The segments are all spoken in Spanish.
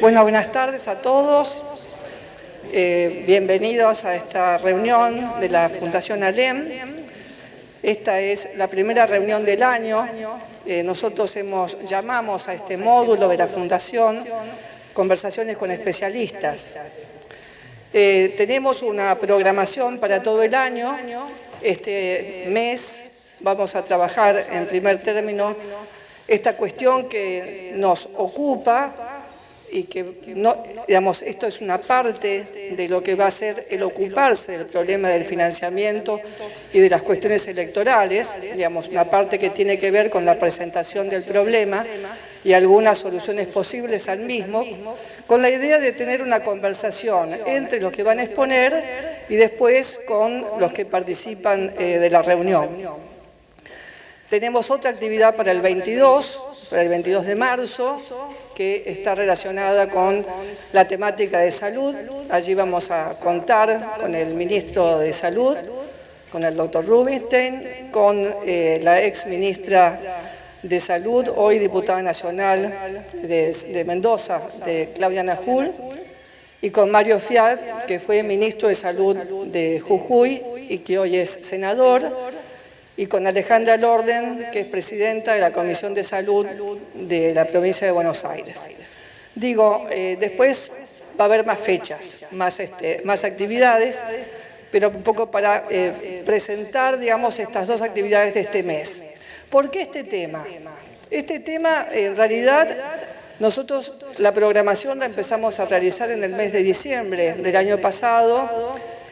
Bueno, buenas tardes a todos. Bienvenidos a esta reunión de la Fundación ALEM. Esta es la primera reunión del año. Nosotros llamamos a este módulo de la Fundación Conversaciones con Especialistas. Tenemos una programación para todo el año. Este mes vamos a trabajar en primer término esta cuestión que nos ocupa y que, digamos, esto es una parte de lo que va a ser el ocuparse del problema del financiamiento y de las cuestiones electorales, digamos, una parte que tiene que ver con la presentación del problema y algunas soluciones posibles al mismo, con la idea de tener una conversación entre los que van a exponer y después con los que participan de la reunión. Tenemos otra actividad para el 22 de marzo, que está relacionada con la temática de salud. Allí vamos a contar con el ministro de Salud, con el doctor Rubinstein, con la ex ministra de Salud, hoy diputada nacional de Mendoza, de Claudia Najul, y con Mario Fiat, que fue ministro de Salud de Jujuy y que hoy es senador, y con Alejandra Lorden, que es presidenta de la Comisión de Salud de la provincia de Buenos Aires. Digo, después va a haber más fechas, más actividades, pero un poco para presentar, digamos, estas dos actividades de este mes. ¿Por qué este tema? Este tema, en realidad, nosotros la programación la empezamos a realizar en el mes de diciembre del año pasado,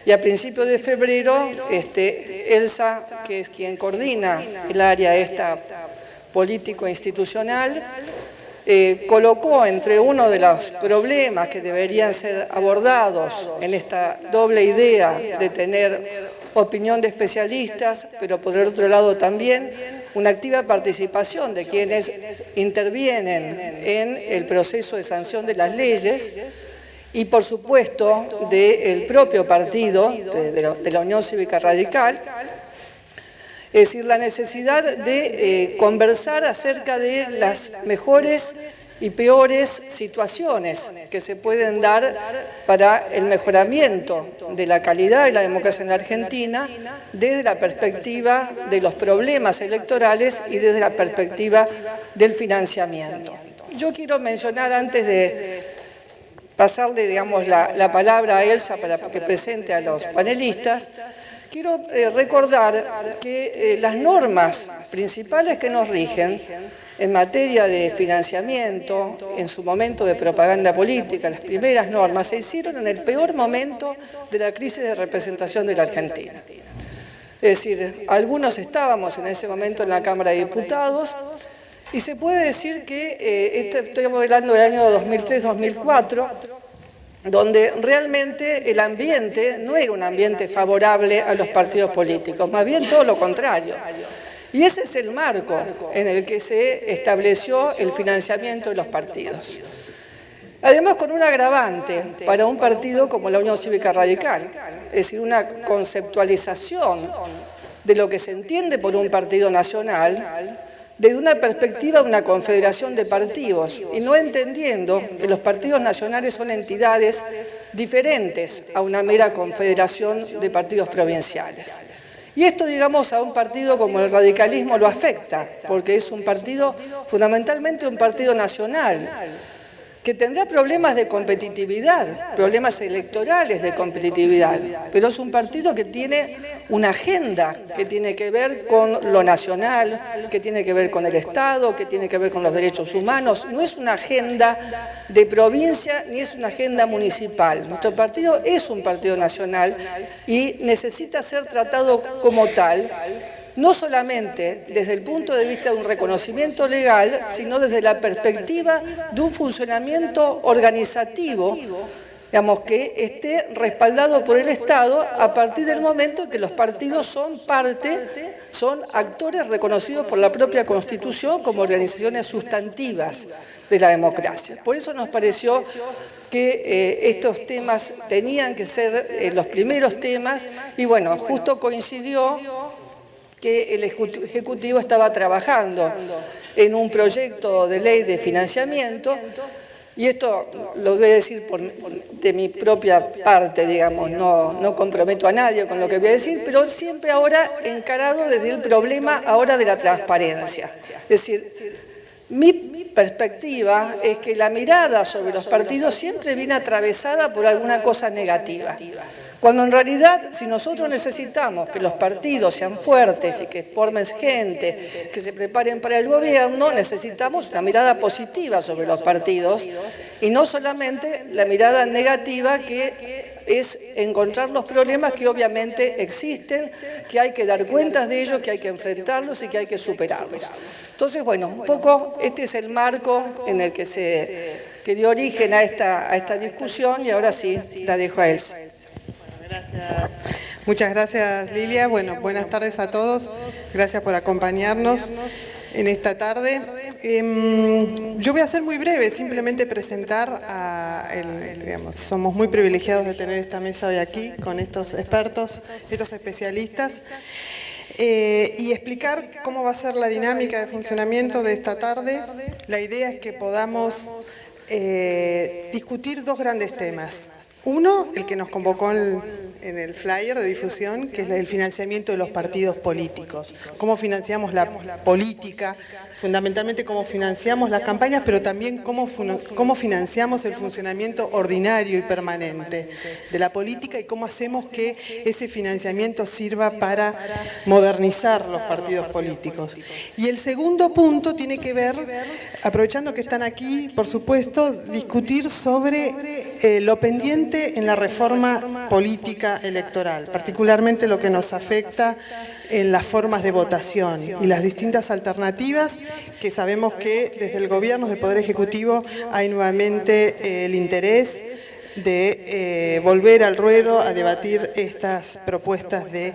y a principios de febrero, Elsa, que es quien coordina el área esta político-institucional, colocó entre uno de los problemas que deberían ser abordados en esta doble idea de tener opinión de especialistas, pero por el otro lado también una activa participación de quienes intervienen en el proceso de sanción de las leyes, y por supuesto del propio partido, de la Unión Cívica Radical, es decir, la necesidad de conversar acerca de las mejores y peores situaciones que se pueden dar para el mejoramiento de la calidad de la democracia en la Argentina desde la perspectiva de los problemas electorales y desde la perspectiva del financiamiento. Yo quiero mencionar, antes de pasarle, digamos, la palabra a Elsa para que presente a los panelistas, quiero recordar que las normas principales que nos rigen en materia de financiamiento, en su momento de propaganda política, las primeras normas se hicieron en el peor momento de la crisis de representación de la Argentina. Es decir, algunos estábamos en ese momento en la Cámara de Diputados, y se puede decir que, estoy hablando del año 2003-2004, donde realmente el ambiente no era un ambiente favorable a los partidos políticos, más bien todo lo contrario. Y ese es el marco en el que se estableció el financiamiento de los partidos. Además, con un agravante para un partido como la Unión Cívica Radical, es decir, una conceptualización de lo que se entiende por un partido nacional, desde una perspectiva de una confederación de partidos, y no entendiendo que los partidos nacionales son entidades diferentes a una mera confederación de partidos provinciales. Y esto, digamos, a un partido como el radicalismo lo afecta, porque es un partido, fundamentalmente un partido nacional, que tendrá problemas de competitividad, problemas electorales de competitividad, pero es un partido que tiene una agenda que tiene que ver con lo nacional, que tiene que ver con el Estado, que tiene que ver con los derechos humanos. No es una agenda de provincia ni es una agenda municipal. Nuestro partido es un partido nacional y necesita ser tratado como tal, no solamente desde el punto de vista de un reconocimiento legal, sino desde la perspectiva de un funcionamiento organizativo, digamos, que esté respaldado por el Estado a partir del momento en que los partidos son actores reconocidos por la propia Constitución como organizaciones sustantivas de la democracia. Por eso nos pareció que estos temas tenían que ser los primeros temas, y bueno, justo coincidió que el Ejecutivo estaba trabajando en un proyecto de ley de financiamiento Y esto lo voy a decir de mi propia parte, digamos, no comprometo a nadie con lo que voy a decir, pero siempre ahora encarado desde el problema ahora de la transparencia. Es decir, mi perspectiva es que la mirada sobre los partidos siempre viene atravesada por alguna cosa negativa. Cuando en realidad, si nosotros necesitamos que los partidos sean fuertes y que formen gente, que se preparen para el gobierno, necesitamos una mirada positiva sobre los partidos y no solamente la mirada negativa que es encontrar los problemas que obviamente existen, que hay que dar cuentas de ellos, que hay que enfrentarlos y que hay que superarlos. Entonces, bueno, un poco este es el marco en el que dio origen a esta discusión y ahora sí la dejo a Elsa. Gracias. Muchas gracias, Lilia. Bueno, buenas tardes a todos. Gracias por acompañarnos en esta tarde. Yo voy a ser muy breve, simplemente presentar digamos, somos muy privilegiados de tener esta mesa hoy aquí con estos expertos, estos especialistas, y explicar cómo va a ser la dinámica de funcionamiento de esta tarde. La idea es que podamos discutir dos grandes temas. Uno, el que nos convocó en el flyer de difusión, que es el financiamiento de los partidos políticos. Cómo financiamos la política, fundamentalmente cómo financiamos las campañas, pero también cómo financiamos el funcionamiento ordinario y permanente de la política y cómo hacemos que ese financiamiento sirva para modernizar los partidos políticos. Y el segundo punto tiene que ver, aprovechando que están aquí, por supuesto, discutir sobre lo pendiente en la reforma política electoral, particularmente lo que nos afecta en las formas de votación y las distintas alternativas que sabemos que desde el gobierno, desde el Poder Ejecutivo, hay nuevamente el interés de volver al ruedo a debatir estas propuestas de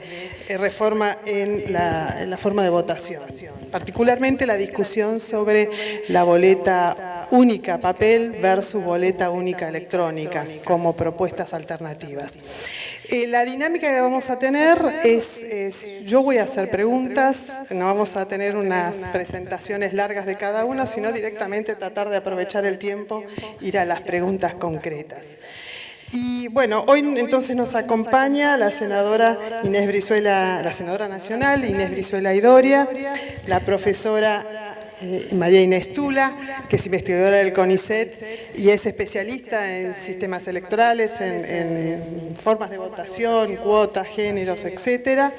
reforma en la forma de votación. Particularmente la discusión sobre la boleta única papel versus boleta única electrónica como propuestas alternativas. La dinámica que vamos a tener es, yo voy a hacer preguntas, no vamos a tener unas presentaciones largas de cada uno, sino directamente tratar de aprovechar el tiempo, ir a las preguntas concretas. Y bueno, hoy entonces nos acompaña la senadora Inés Brizuela, la senadora nacional Inés Brizuela Idoria, la profesora María Inés Tula, que es investigadora del CONICET y es especialista en sistemas electorales, en formas de votación, cuotas, géneros, etcétera.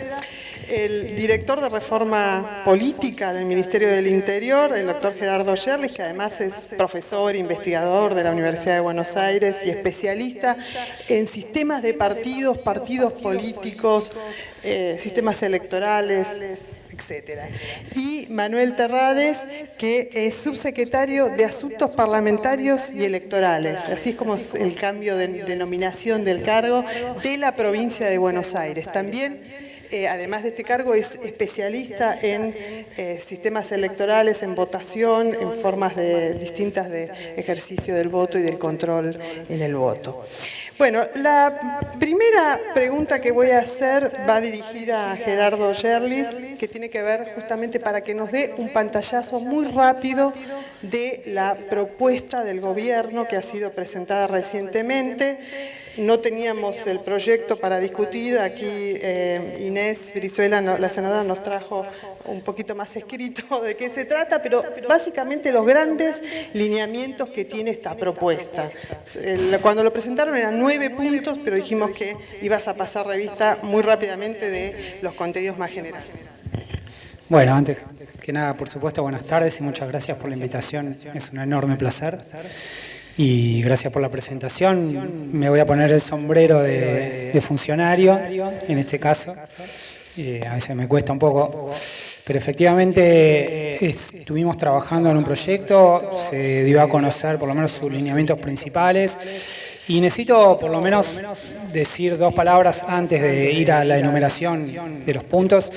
El director de Reforma Política del Ministerio del Interior, el doctor Gerardo Sherlis, que además es profesor, investigador de la Universidad de Buenos Aires y especialista en sistemas de partidos, partidos políticos, sistemas electorales, etcétera. Y Manuel Terrades, que es subsecretario de Asuntos Parlamentarios y Electorales, así es como es el cambio de denominación del cargo, de la provincia de Buenos Aires. También, además de este cargo, es especialista en sistemas electorales, en votación, en formas distintas de ejercicio del voto y del control en el voto. Bueno, la primera pregunta que voy a hacer va dirigida a Gerardo Sherlis, que tiene que ver justamente para que nos dé un pantallazo muy rápido de la propuesta del gobierno que ha sido presentada recientemente. No teníamos el proyecto para discutir, aquí Inés Brizuela, la senadora, nos trajo un poquito más escrito de qué se trata, pero básicamente los grandes lineamientos que tiene esta propuesta. Cuando lo presentaron eran 9 puntos, pero dijimos que ibas a pasar revista muy rápidamente de los contenidos más generales. Bueno, antes que nada, por supuesto, buenas tardes y muchas gracias por la invitación, es un enorme placer. Y gracias por la presentación. Me voy a poner el sombrero de funcionario, en este caso. A veces me cuesta un poco, pero efectivamente estuvimos trabajando en un proyecto, se dio a conocer por lo menos sus lineamientos principales. Y necesito por lo menos decir 2 palabras antes de ir a la enumeración de los puntos.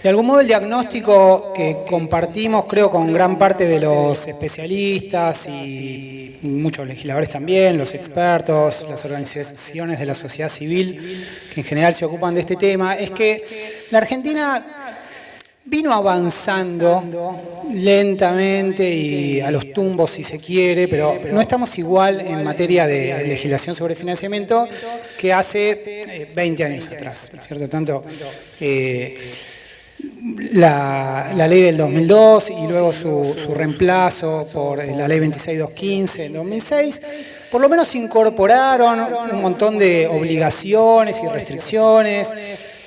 De algún modo el diagnóstico que compartimos, creo, con gran parte de los especialistas y muchos legisladores también, los expertos, las organizaciones de la sociedad civil que en general se ocupan de este tema, es que la Argentina vino avanzando lentamente y a los tumbos si se quiere, pero no estamos igual en materia de legislación sobre financiamiento que hace 20 años atrás, ¿no es cierto? Tanto la ley del 2002 y luego su reemplazo por la ley 26215 en 2006, por lo menos incorporaron un montón de obligaciones y restricciones.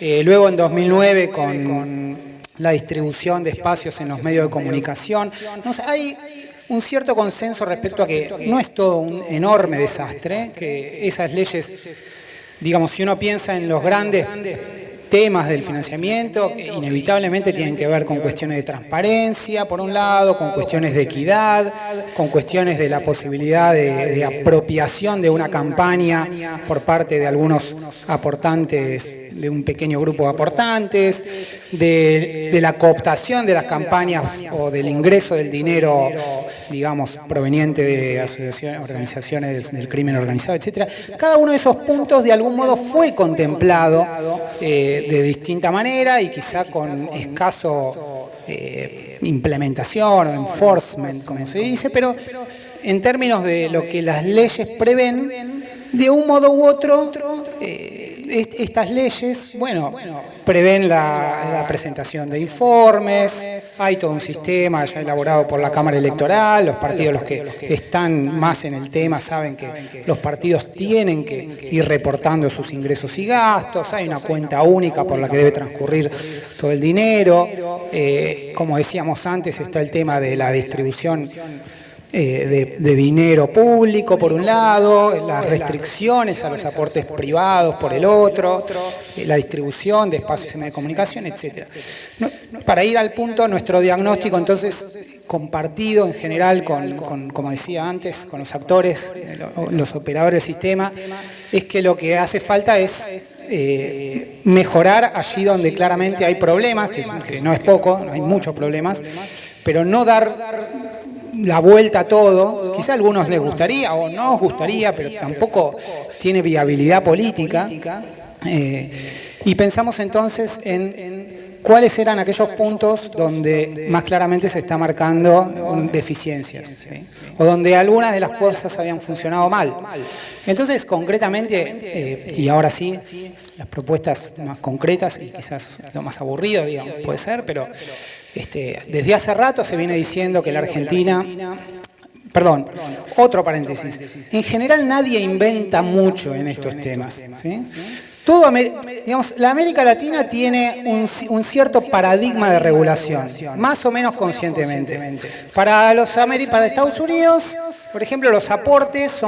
Luego en 2009 con la distribución de espacios en los medios de comunicación. No sé, hay un cierto consenso respecto a que no es todo un enorme desastre, que esas leyes, digamos, si uno piensa en los grandes temas del financiamiento, inevitablemente tienen que ver con cuestiones de transparencia, por un lado, con cuestiones de equidad, con cuestiones de la posibilidad de apropiación de una campaña por parte de algunos aportantes, de un pequeño grupo de aportantes, de la cooptación de las campañas o del ingreso del dinero, digamos, proveniente de asociaciones, organizaciones del crimen organizado, etcétera. Cada uno de esos puntos de algún modo fue contemplado de distinta manera y quizá con escaso implementación o enforcement, como se dice, pero en términos de lo que las leyes prevén, de un modo u otro, estas leyes, bueno, prevén la presentación de informes, hay todo un sistema ya elaborado por la Cámara Electoral, los partidos los que están más en el tema saben que los partidos tienen que ir reportando sus ingresos y gastos, hay una cuenta única por la que debe transcurrir todo el dinero, como decíamos antes está el tema de la distribución de dinero público por un lado, las restricciones a los aportes privados por el otro, la distribución de espacios y medios de comunicación, etc. Para ir al punto, nuestro diagnóstico entonces compartido en general con como decía antes, con los actores, los operadores del sistema, es que lo que hace falta es mejorar allí donde claramente hay problemas, que no es poco, hay muchos problemas, pero no dar la vuelta a todo, quizá a algunos les gustaría o no os gustaría, pero tampoco tiene viabilidad política, y pensamos entonces en cuáles eran aquellos puntos donde más claramente se está marcando deficiencias, ¿sí? O donde algunas de las cosas habían funcionado mal. Entonces, concretamente, y ahora sí, las propuestas más concretas y quizás lo más aburrido, digamos, puede ser, pero desde hace rato se viene diciendo que la Argentina... Perdón, otro paréntesis. En general nadie inventa mucho en estos temas, ¿sí? Todo, digamos, la América Latina tiene un cierto paradigma de regulación, más o menos conscientemente. Para Estados Unidos, por ejemplo, los aportes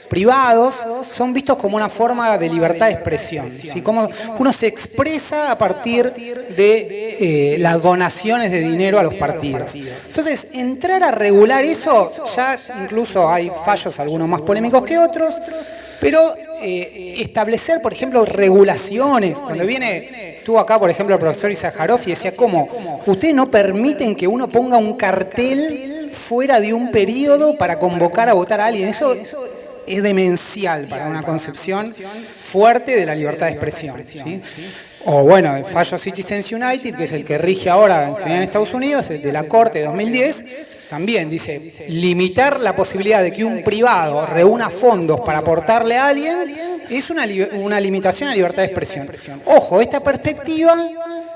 privados son vistos como una forma de libertad de expresión, ¿sí? Como uno se expresa a partir de las donaciones de dinero a los partidos. Entonces, entrar a regular eso, ya incluso hay fallos, algunos más polémicos que otros, pero establecer, por ejemplo, regulaciones. Cuando estuvo acá, por ejemplo, el profesor Issajarov y decía, ¿cómo? Ustedes no permiten que uno ponga un cartel fuera de un periodo para convocar a votar a alguien. Eso es demencial para una concepción fuerte de la libertad de expresión, ¿sí? O bueno, el fallo Citizens United, que es el que rige ahora en general en Estados Unidos, de la Corte de 2010, también dice, limitar la posibilidad de que un privado reúna fondos para aportarle a alguien es una limitación a la libertad de expresión. Ojo, esta perspectiva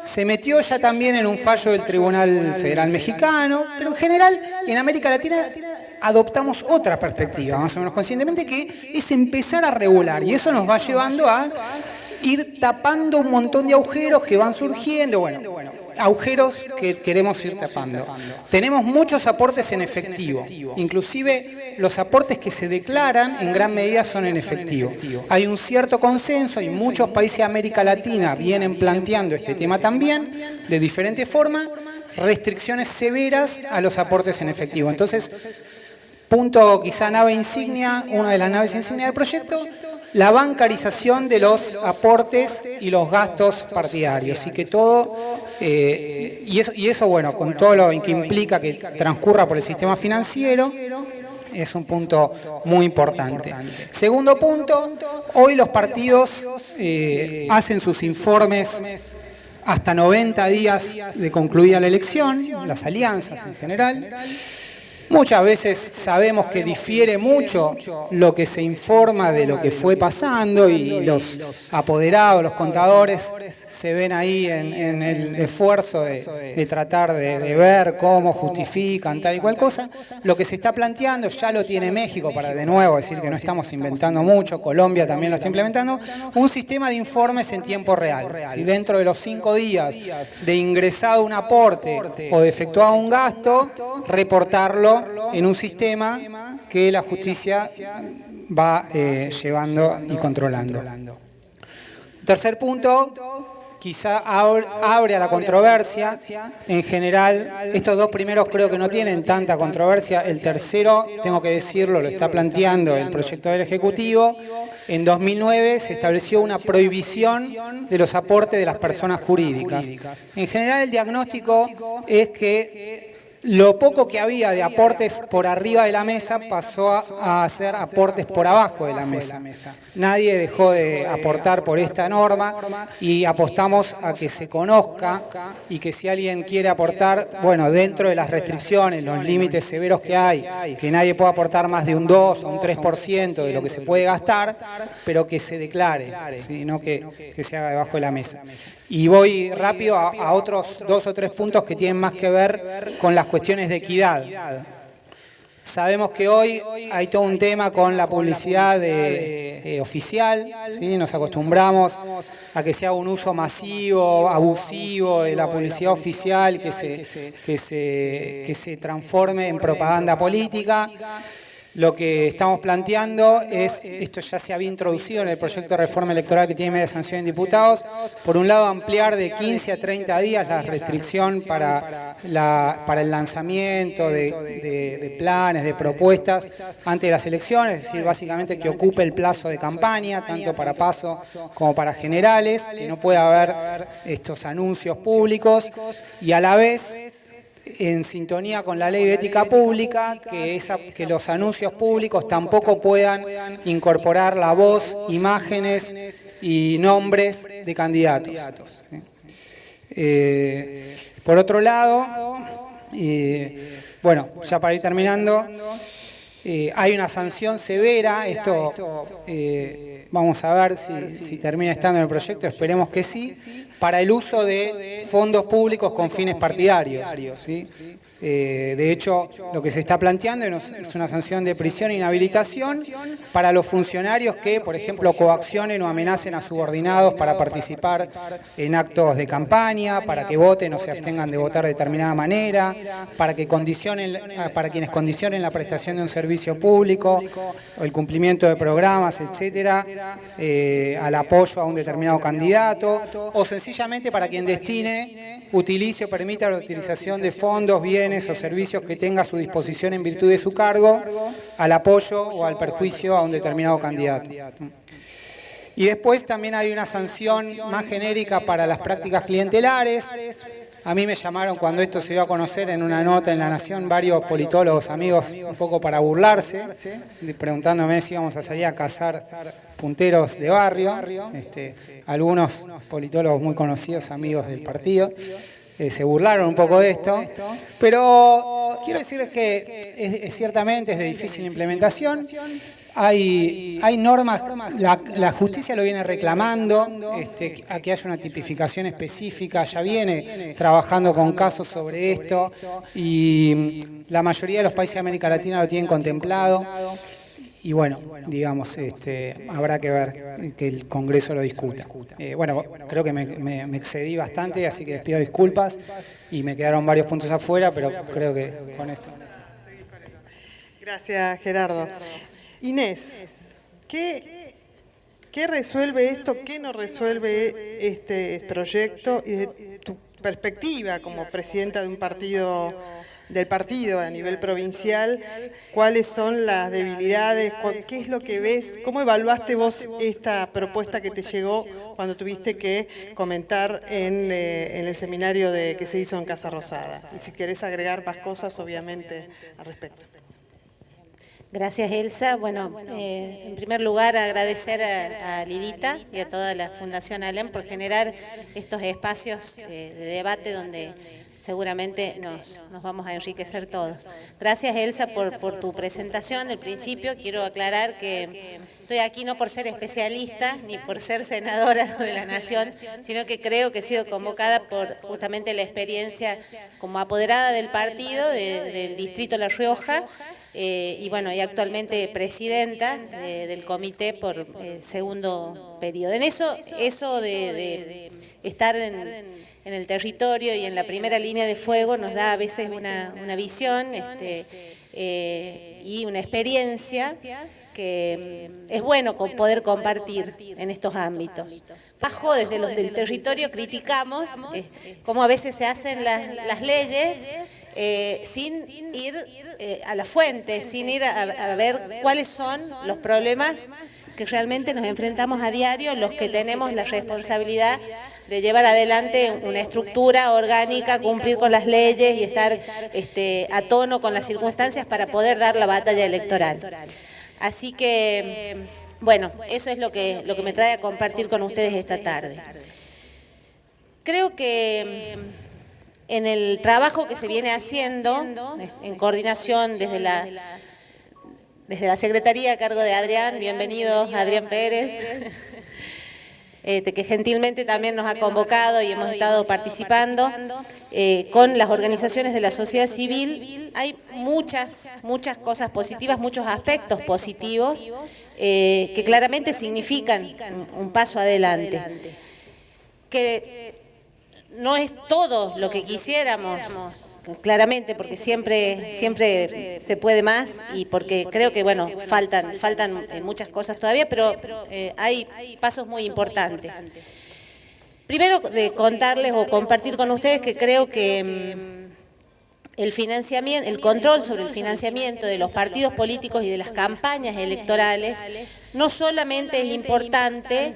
se metió ya también en un fallo del Tribunal Federal Mexicano, pero en general en América Latina adoptamos otra perspectiva, más o menos conscientemente, que es empezar a regular, y eso nos va llevando a ir tapando un montón de agujeros que van surgiendo, agujeros que queremos ir tapando. Tenemos muchos aportes en efectivo, inclusive los aportes que se declaran en gran medida son en efectivo. Hay un cierto consenso y muchos países de América Latina vienen planteando este tema también, de diferentes formas, restricciones severas a los aportes en efectivo. Entonces, punto quizá nave insignia, una de las naves insignia del proyecto, la bancarización de los aportes y los gastos partidarios, y que todo, y eso bueno, con todo lo que implica que transcurra por el sistema financiero, es un punto muy importante. Segundo punto, hoy los partidos hacen sus informes hasta 90 días de concluida la elección, las alianzas en general. Muchas veces sabemos que difiere mucho lo que se informa de lo que fue pasando y los apoderados, los contadores, se ven ahí en el esfuerzo de tratar de ver cómo justifican tal y cual cosa. Lo que se está planteando ya lo tiene México, para de nuevo decir que no estamos inventando mucho, Colombia también lo está implementando, un sistema de informes en tiempo real. Si dentro de los 5 días de ingresado un aporte o de efectuado un gasto, reportarlo en un sistema que la justicia va llevando y controlando. Tercer punto, quizá abre a la controversia. En general, estos dos primeros creo que no tienen tanta controversia. El tercero, tengo que decirlo, lo está planteando el proyecto del Ejecutivo. En 2009 se estableció una prohibición de los aportes de las personas jurídicas. En general, el diagnóstico es que lo poco que había de aportes por arriba de la mesa pasó a hacer aportes por abajo de la mesa. Nadie dejó de aportar por esta norma y apostamos a que se conozca y que si alguien quiere aportar, bueno, dentro de las restricciones, los límites severos que hay, que nadie pueda aportar más de un 2 o un 3% de lo que se puede gastar, pero que se declare, ¿sí? No que se haga debajo de la mesa. Y voy rápido a otros 2 o 3 puntos que tienen más que ver con las cuestiones de equidad. Sabemos que hoy hay todo un tema con la publicidad oficial, ¿sí? Nos acostumbramos a que se haga un uso masivo, abusivo de la publicidad oficial, que se transforme en propaganda política. Lo que estamos planteando es, esto ya se había introducido en el proyecto de reforma electoral que tiene media sanción en diputados, por un lado ampliar de 15 a 30 días la restricción para el lanzamiento de planes, de propuestas antes de las elecciones, es decir, básicamente que ocupe el plazo de campaña, tanto para PASO como para generales, que no pueda haber estos anuncios públicos y a la vez en sintonía con la ley de ética pública, que los anuncios públicos tampoco puedan incorporar la voz, imágenes y nombres de candidatos. Por otro lado, bueno, ya para ir terminando, hay una sanción severa, esto vamos a ver si termina estando en el proyecto, esperemos que sí, para el uso de fondos públicos con fines partidarios, ¿sí? De hecho, lo que se está planteando es una sanción de prisión e inhabilitación para los funcionarios que, por ejemplo, coaccionen o amenacen a subordinados para participar en actos de campaña, para que voten o se abstengan de votar de determinada manera, para quienes condicionen la prestación de un servicio público, o el cumplimiento de programas, etcétera, al apoyo a un determinado candidato, o sencillamente para quien destine, utilice o permita la utilización de fondos, bienes o servicios que tenga a su disposición en virtud de su cargo, al apoyo o al perjuicio a un determinado candidato. Y después también hay una sanción más genérica para las prácticas clientelares. A mí me llamaron cuando esto se dio a conocer en una nota en La Nación varios politólogos amigos un poco para burlarse, preguntándome si íbamos a salir a cazar punteros de barrio. Algunos politólogos muy conocidos, amigos del partido, se burlaron un poco de esto, pero quiero decirles que ciertamente es de difícil implementación. Hay normas, la justicia lo viene reclamando, a que haya una tipificación específica, ya viene trabajando con casos sobre esto y la mayoría de los países de América Latina lo tienen contemplado. Y bueno, digamos, habrá que ver que el Congreso lo discuta. Bueno, creo que me excedí bastante, así que les pido disculpas y me quedaron varios puntos afuera, pero creo que con esto. Gracias, Gerardo. Inés, ¿qué resuelve esto? ¿Qué no resuelve este proyecto? Y desde tu perspectiva como presidenta de un partido, del partido a nivel provincial, ¿cuáles son las debilidades? ¿Qué es lo que ves? ¿Cómo evaluaste vos esta propuesta que te llegó cuando tuviste que comentar en el seminario que se hizo en Casa Rosada? Y si querés agregar más cosas, obviamente, al respecto. Gracias, Elsa. Bueno, en primer lugar agradecer a Lilita y a toda la Fundación ALEM por generar estos espacios de debate donde seguramente nos vamos a enriquecer todos. Gracias, Elsa, por tu presentación. Al principio quiero aclarar que estoy aquí no por ser especialista ni por ser senadora de la Nación, sino que creo que he sido convocada por justamente la experiencia como apoderada del partido del Distrito La Rioja, y bueno, y actualmente presidenta del comité por segundo periodo. En eso de estar en el territorio y en la primera línea de fuego nos da a veces una visión y una experiencia que es bueno poder compartir en estos ámbitos. Bajo, desde los del territorio, criticamos cómo a veces se hacen las leyes sin ir a la fuente, sin ir a ver cuáles son los problemas que realmente nos enfrentamos a diario, los que tenemos la responsabilidad de llevar adelante una estructura orgánica, cumplir con las leyes y estar a tono con las circunstancias para poder dar la batalla electoral. Así que, bueno, eso es lo que me trae a compartir con ustedes esta tarde. Creo que en el trabajo que se viene haciendo, en coordinación desde la Secretaría a cargo de Adrián, bienvenido Adrián Pérez, que gentilmente también nos ha convocado y hemos estado participando, con las organizaciones de la sociedad civil, hay muchas cosas positivas, muchos aspectos positivos que claramente significan un paso adelante. Que no es todo lo que quisiéramos, claramente, porque siempre se puede más y porque creo que, bueno, faltan muchas cosas todavía, pero hay pasos muy importantes. Primero, de contarles o compartir con ustedes que creo que el control sobre el financiamiento de los partidos políticos y de las campañas electorales no solamente es importante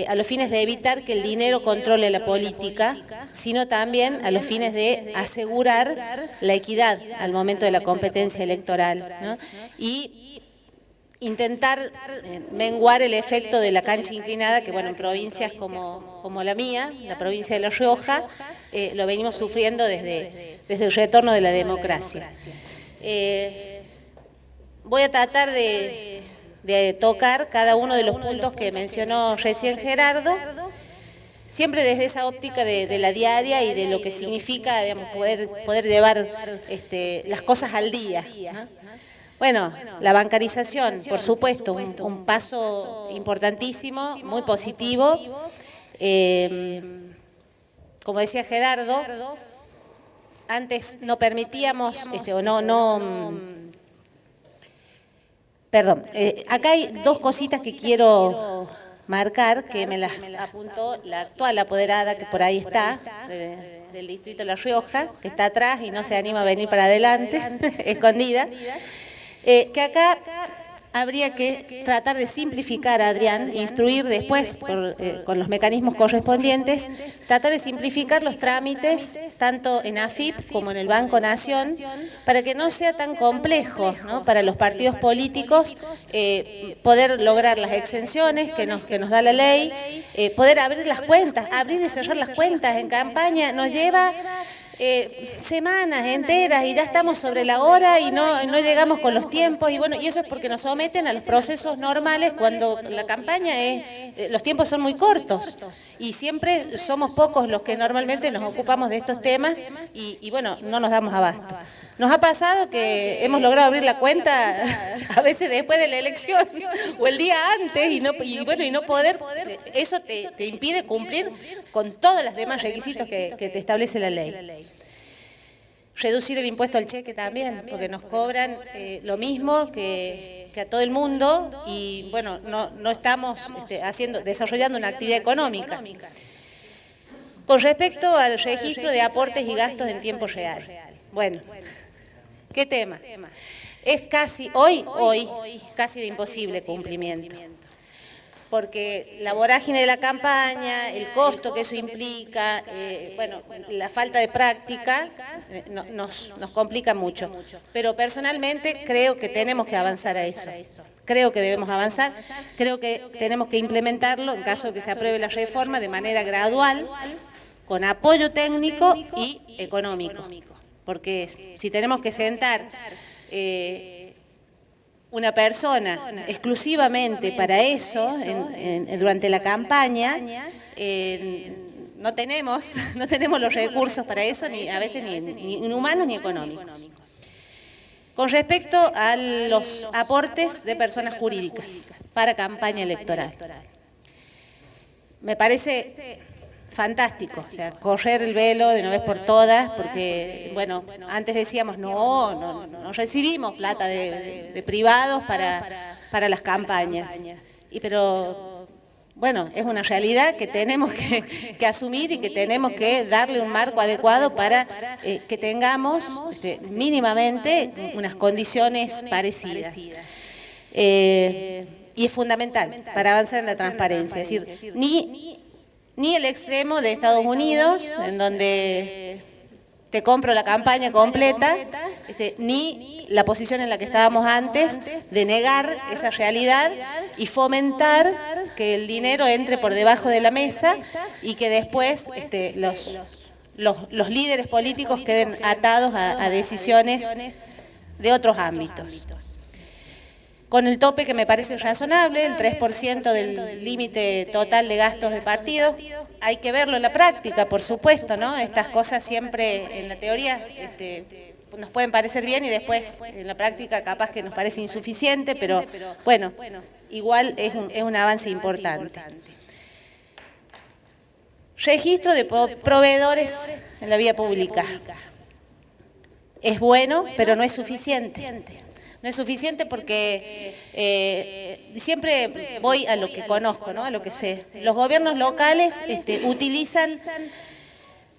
a los fines de evitar que el dinero controle la política, sino también a los fines de asegurar la equidad al momento de la competencia electoral, ¿no? Y intentar menguar el efecto de la cancha inclinada, que bueno, en provincias como la mía, la provincia de La Rioja, lo venimos sufriendo desde el retorno de la democracia. Voy a tratar de tocar cada uno de los puntos que mencionó recién Gerardo, siempre desde esa óptica de la diaria y de lo que significa, digamos, poder llevar las cosas al día, ¿no? Bueno, la bancarización, por supuesto, un paso importantísimo, muy positivo. Como decía Gerardo, antes no permitíamos, perdón, acá hay dos cositas que quiero marcar, que me las apuntó la actual apoderada, que por ahí está, del Distrito de La Rioja, que está atrás y no se anima a venir para adelante, escondida. Que acá habría que tratar de simplificar, Adrián, instruir después con los mecanismos correspondientes, tratar de simplificar los trámites, tanto en AFIP como en el Banco Nación, para que no sea tan complejo, ¿no?, para los partidos políticos poder lograr las exenciones que nos da la ley, poder abrir las cuentas, abrir y cerrar las cuentas en campaña nos lleva semanas enteras y ya estamos sobre la hora y no llegamos con los tiempos, y bueno, y eso es porque nos someten a los procesos normales cuando la campaña los tiempos son muy cortos y siempre somos pocos los que normalmente nos ocupamos de estos temas y bueno, no nos damos abasto. Nos ha pasado que hemos logrado abrir la cuenta a veces después de la elección o el día antes y no poder, eso te impide cumplir con todos los demás requisitos que te establece la ley. Reducir el impuesto al cheque también, porque nos cobran lo mismo que a todo el mundo y bueno, no estamos desarrollando una actividad económica. Con respecto al registro de aportes y gastos en tiempo real, bueno, ¿qué tema? Es casi, hoy, casi de imposible cumplimiento. porque la vorágine de la campaña, el costo que eso implica, bueno, la falta de práctica nos complica mucho. Pero personalmente creo que tenemos que avanzar a eso. Creo que debemos avanzar, creo que tenemos que implementarlo en caso de que se apruebe la reforma de manera gradual, con apoyo técnico y económico. Porque si tenemos que sentar una persona exclusivamente para eso durante la campaña, no tenemos los recursos para eso, ni a veces ni humanos ni económicos. Con respecto a los aportes de personas jurídicas para campaña electoral, me parece fantástico, o sea, correr el velo de una vez por todas, porque, bueno, antes decíamos, no recibimos plata de privados para las campañas, pero, bueno, es una realidad que tenemos que asumir y que tenemos que darle un marco adecuado para que tengamos mínimamente unas condiciones parecidas. Y es fundamental para avanzar en la transparencia, es decir, ni el extremo de Estados Unidos, en donde te compro la campaña completa, ni la posición en la que estábamos antes, de negar esa realidad y fomentar que el dinero entre por debajo de la mesa y que después los líderes políticos queden atados a decisiones de otros ámbitos. Con el tope que me parece razonable, el 3% del límite total de gastos de partidos. Hay que verlo en la práctica, por supuesto, ¿no? Estas cosas siempre en la teoría nos pueden parecer bien y después en la práctica capaz que nos parece insuficiente, pero bueno, igual es un avance importante. Registro de proveedores en la vía pública. Es bueno, pero no es suficiente. No es suficiente porque siempre voy a lo que conozco, ¿no? A lo que sé. Los gobiernos locales utilizan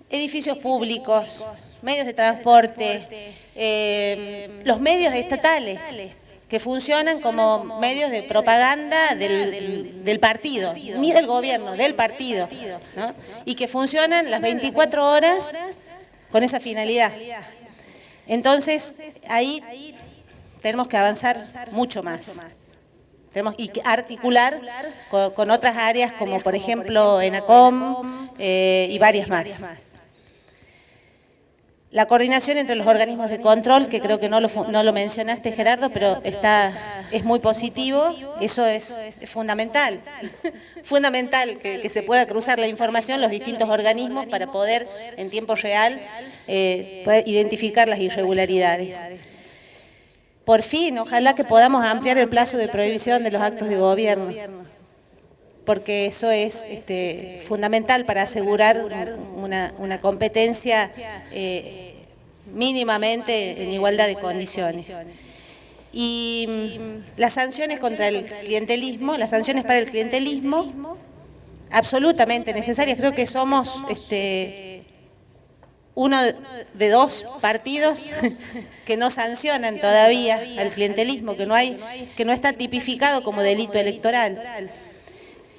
edificios públicos, medios de transporte, los medios estatales que funcionan como medios de propaganda del partido, ni del gobierno, del partido, ¿no? Y que funcionan las 24 horas con esa finalidad. Entonces, ahí tenemos que avanzar mucho más. Tenemos que articular con otras áreas como por ejemplo ENACOM y varias más. La coordinación entre los organismos de control, que creo que no lo mencionaste, Gerardo, pero es muy positivo, eso es fundamental. Fundamental que se pueda cruzar la información, los distintos organismos, para poder en tiempo real poder identificar las irregularidades. Por fin, ojalá que podamos ampliar el plazo de prohibición de los actos de gobierno, porque eso es fundamental para asegurar una competencia mínimamente en igualdad de condiciones. Y las sanciones contra el clientelismo, las sanciones para el clientelismo, absolutamente necesarias. Creo que somos uno de dos partidos que no sancionan todavía al clientelismo, que no está tipificado como delito electoral.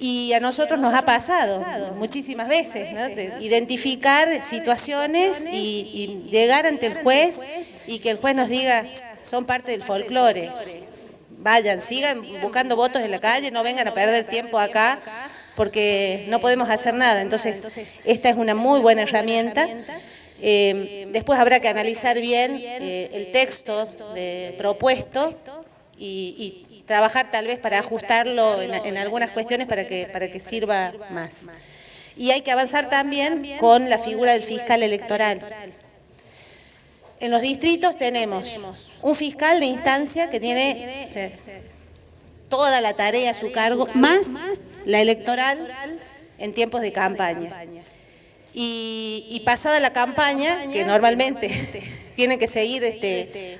Y a nosotros nos ha pasado muchísimas veces, ¿no? De identificar situaciones y llegar ante el juez y que el juez nos diga, son parte del folclore, vayan, sigan buscando votos en la calle, no vengan a perder tiempo acá porque no podemos hacer nada. Entonces, esta es una muy buena herramienta. Después habrá que analizar bien el texto propuesto y trabajar tal vez para ajustarlo en algunas cuestiones para que sirva más. Y hay que avanzar también con la figura del fiscal electoral. En los distritos tenemos un fiscal de instancia que tiene toda la tarea a su cargo, más la electoral en tiempos de campaña. Y pasada la campaña, que normalmente tienen que seguir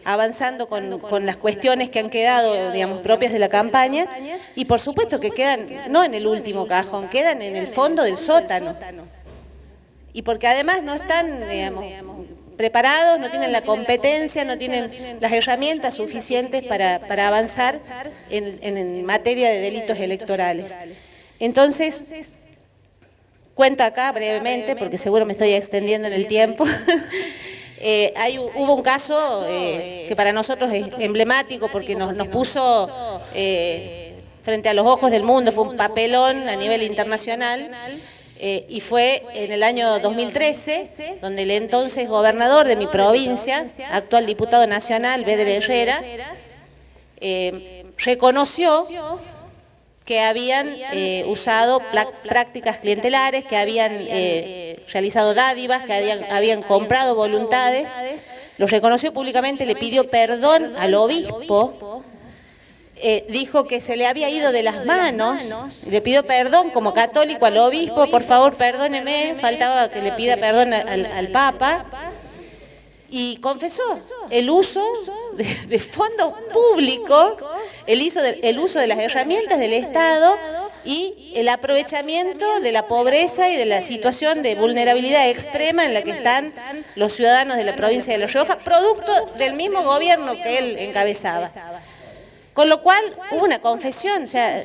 avanzando con las cuestiones que han quedado, digamos, propias de la campaña, y por supuesto que quedan no en el último cajón, quedan en el fondo del sótano. Y porque además no están, digamos, preparados, no tienen la competencia, no tienen las herramientas suficientes para avanzar en materia de delitos electorales. Entonces, cuento acá brevemente, porque seguro me estoy extendiendo en el tiempo. Hubo un caso que para nosotros es emblemático porque nos puso frente a los ojos del mundo, fue un papelón a nivel internacional, y fue en el año 2013, donde el entonces gobernador de mi provincia, actual diputado nacional, Béder Herrera, reconoció que habían usado prácticas clientelares, que habían realizado dádivas, que habían comprado voluntades. Lo reconoció públicamente, le pidió perdón al obispo, dijo que se le había ido de las manos, le pidió perdón como católico al obispo, por favor perdóneme, faltaba que le pida perdón al Papa, y confesó el uso de fondos públicos, el uso de las herramientas del Estado y el aprovechamiento de la pobreza y de la situación de vulnerabilidad extrema en la que están los ciudadanos de la provincia de La Rioja, producto del mismo gobierno que él encabezaba. Con lo cual hubo una confesión, o sea,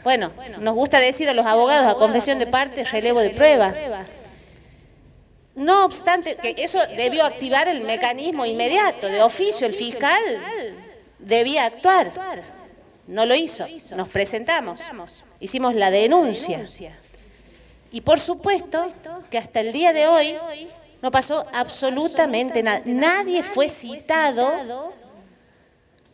bueno, nos gusta decir a los abogados a confesión de parte, relevo de prueba. No obstante, que eso debió activar el mecanismo inmediato, de oficio, el fiscal debía actuar. No lo hizo, nos presentamos, hicimos la denuncia. Y por supuesto que hasta el día de hoy no pasó absolutamente nada. Nadie fue citado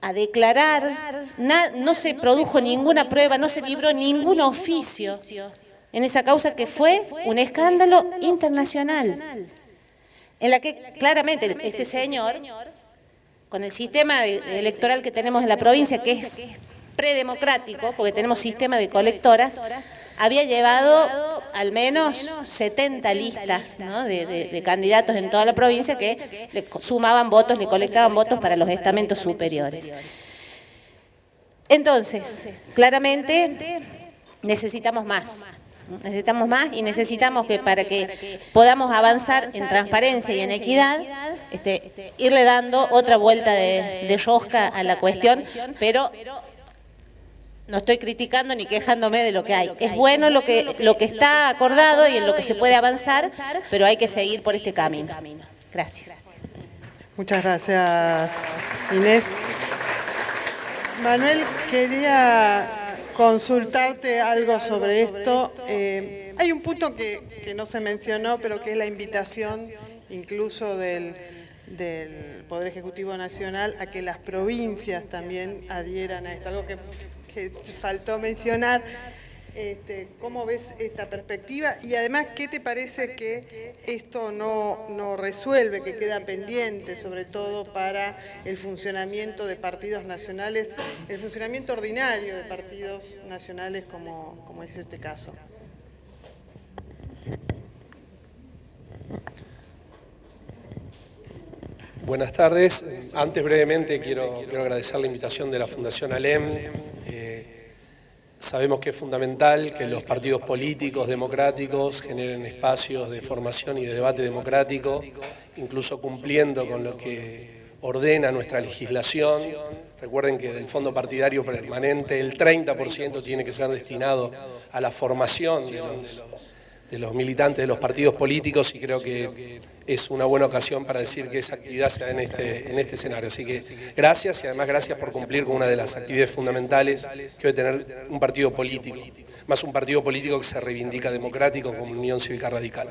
a declarar, no se produjo ninguna prueba, no se libró ningún oficio en esa causa que fue un escándalo internacional, en la que claramente este señor, con el sistema electoral que tenemos en la provincia, que es predemocrático, porque tenemos sistema de colectoras, había llevado al menos 70 listas, ¿no?, de candidatos en toda la provincia que le sumaban votos, le colectaban votos para los estamentos superiores. Entonces, claramente necesitamos más. Necesitamos más y necesitamos que para que podamos avanzar en transparencia y en equidad, irle dando otra vuelta de rosca a la cuestión, pero no estoy criticando ni quejándome de lo que hay. Es bueno lo que está acordado y en lo que se puede avanzar, pero hay que seguir por este camino. Gracias. Muchas gracias, Inés. Manuel, quería consultarte algo sobre esto. Hay un punto que no se mencionó, pero que es la invitación incluso del Poder Ejecutivo Nacional a que las provincias también adhieran a esto, algo que faltó mencionar. ¿Cómo ves esta perspectiva? Y además, ¿qué te parece que esto no resuelve, que queda pendiente, sobre todo para el funcionamiento de partidos nacionales, el funcionamiento ordinario de partidos nacionales como es este caso? Buenas tardes. Antes, brevemente, quiero agradecer la invitación de la Fundación ALEM. Sabemos que es fundamental que los partidos políticos democráticos generen espacios de formación y de debate democrático, incluso cumpliendo con lo que ordena nuestra legislación. Recuerden que del fondo partidario permanente el 30% tiene que ser destinado a la formación de los militantes de los partidos políticos, y creo que es una buena ocasión para decir que esa actividad se da en este escenario. Así que gracias, y además gracias por cumplir con una de las actividades fundamentales que debe tener un partido político, más un partido político que se reivindica democrático como Unión Cívica Radical.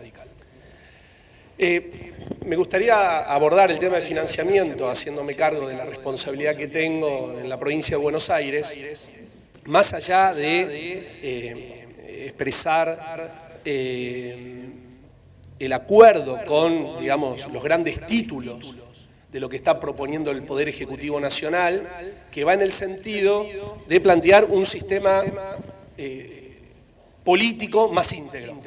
Me gustaría abordar el tema del financiamiento, haciéndome cargo de la responsabilidad que tengo en la provincia de Buenos Aires, más allá de expresar el acuerdo con, digamos, los grandes títulos de lo que está proponiendo el Poder Ejecutivo Nacional, que va en el sentido de plantear un sistema político más íntegro.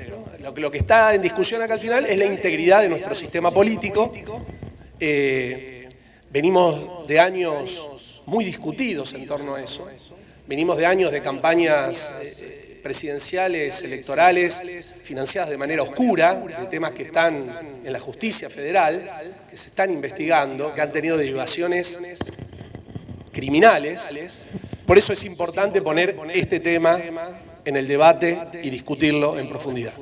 Lo que está en discusión acá al final es la integridad de nuestro sistema político. Venimos de años muy discutidos en torno a eso. Venimos de años de campañas presidenciales electorales financiadas de manera oscura, de temas que están en la justicia federal, que se están investigando, que han tenido derivaciones criminales. Por eso es importante poner este tema en el debate y discutirlo en profundidad.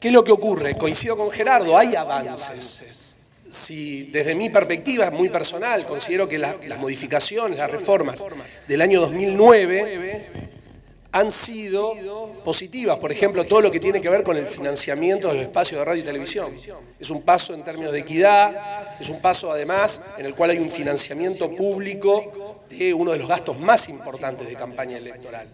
¿Qué es lo que ocurre? Coincido con Gerardo, hay avances. Si desde mi perspectiva muy personal considero que las modificaciones, las reformas del año 2009 han sido positivas. Por ejemplo, todo lo que tiene que ver con el financiamiento de los espacios de radio y televisión. Es un paso en términos de equidad, es un paso además en el cual hay un financiamiento público de uno de los gastos más importantes de campaña electoral.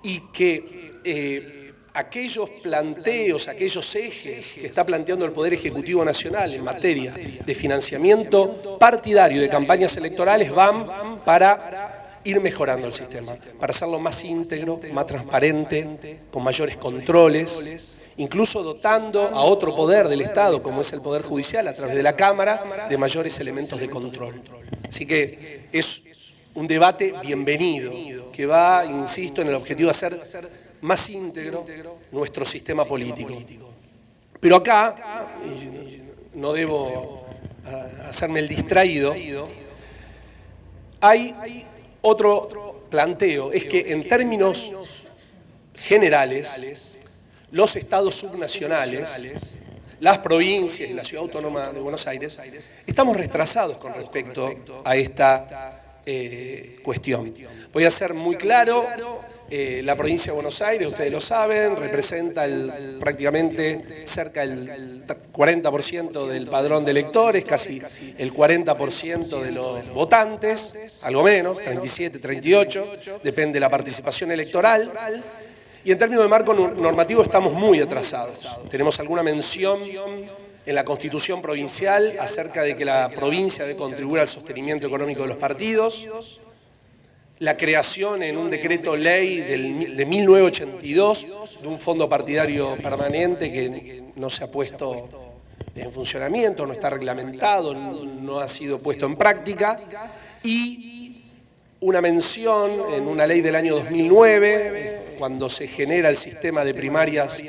Y que aquellos planteos, aquellos ejes que está planteando el Poder Ejecutivo Nacional en materia de financiamiento partidario de campañas electorales van para ir mejorando el sistema, para hacerlo más íntegro, más transparente, con mayores controles, incluso dotando a otro poder del Estado, como es el Poder Judicial, a través de la Cámara, de mayores elementos de control. Así que es un debate bienvenido, que va, insisto, en el objetivo de hacer más íntegro nuestro sistema político. Pero acá, y no debo hacerme el distraído, hay otro planteo, es que en términos generales, los estados subnacionales, las provincias y la Ciudad Autónoma de Buenos Aires, estamos retrasados con respecto a esta cuestión. Voy a ser muy claro. La provincia de Buenos Aires, ustedes lo saben, representa prácticamente cerca del 40% del padrón de electores, casi el 40% de los votantes, algo menos, 37, 38, depende de la participación electoral. Y en términos de marco normativo estamos muy atrasados. Tenemos alguna mención en la Constitución provincial acerca de que la provincia debe contribuir al sostenimiento económico de los partidos. La creación en un decreto ley de 1982 de un fondo partidario permanente que no se ha puesto en funcionamiento, no está reglamentado, no ha sido puesto en práctica, y una mención en una ley del año 2009, cuando se genera el sistema de primarias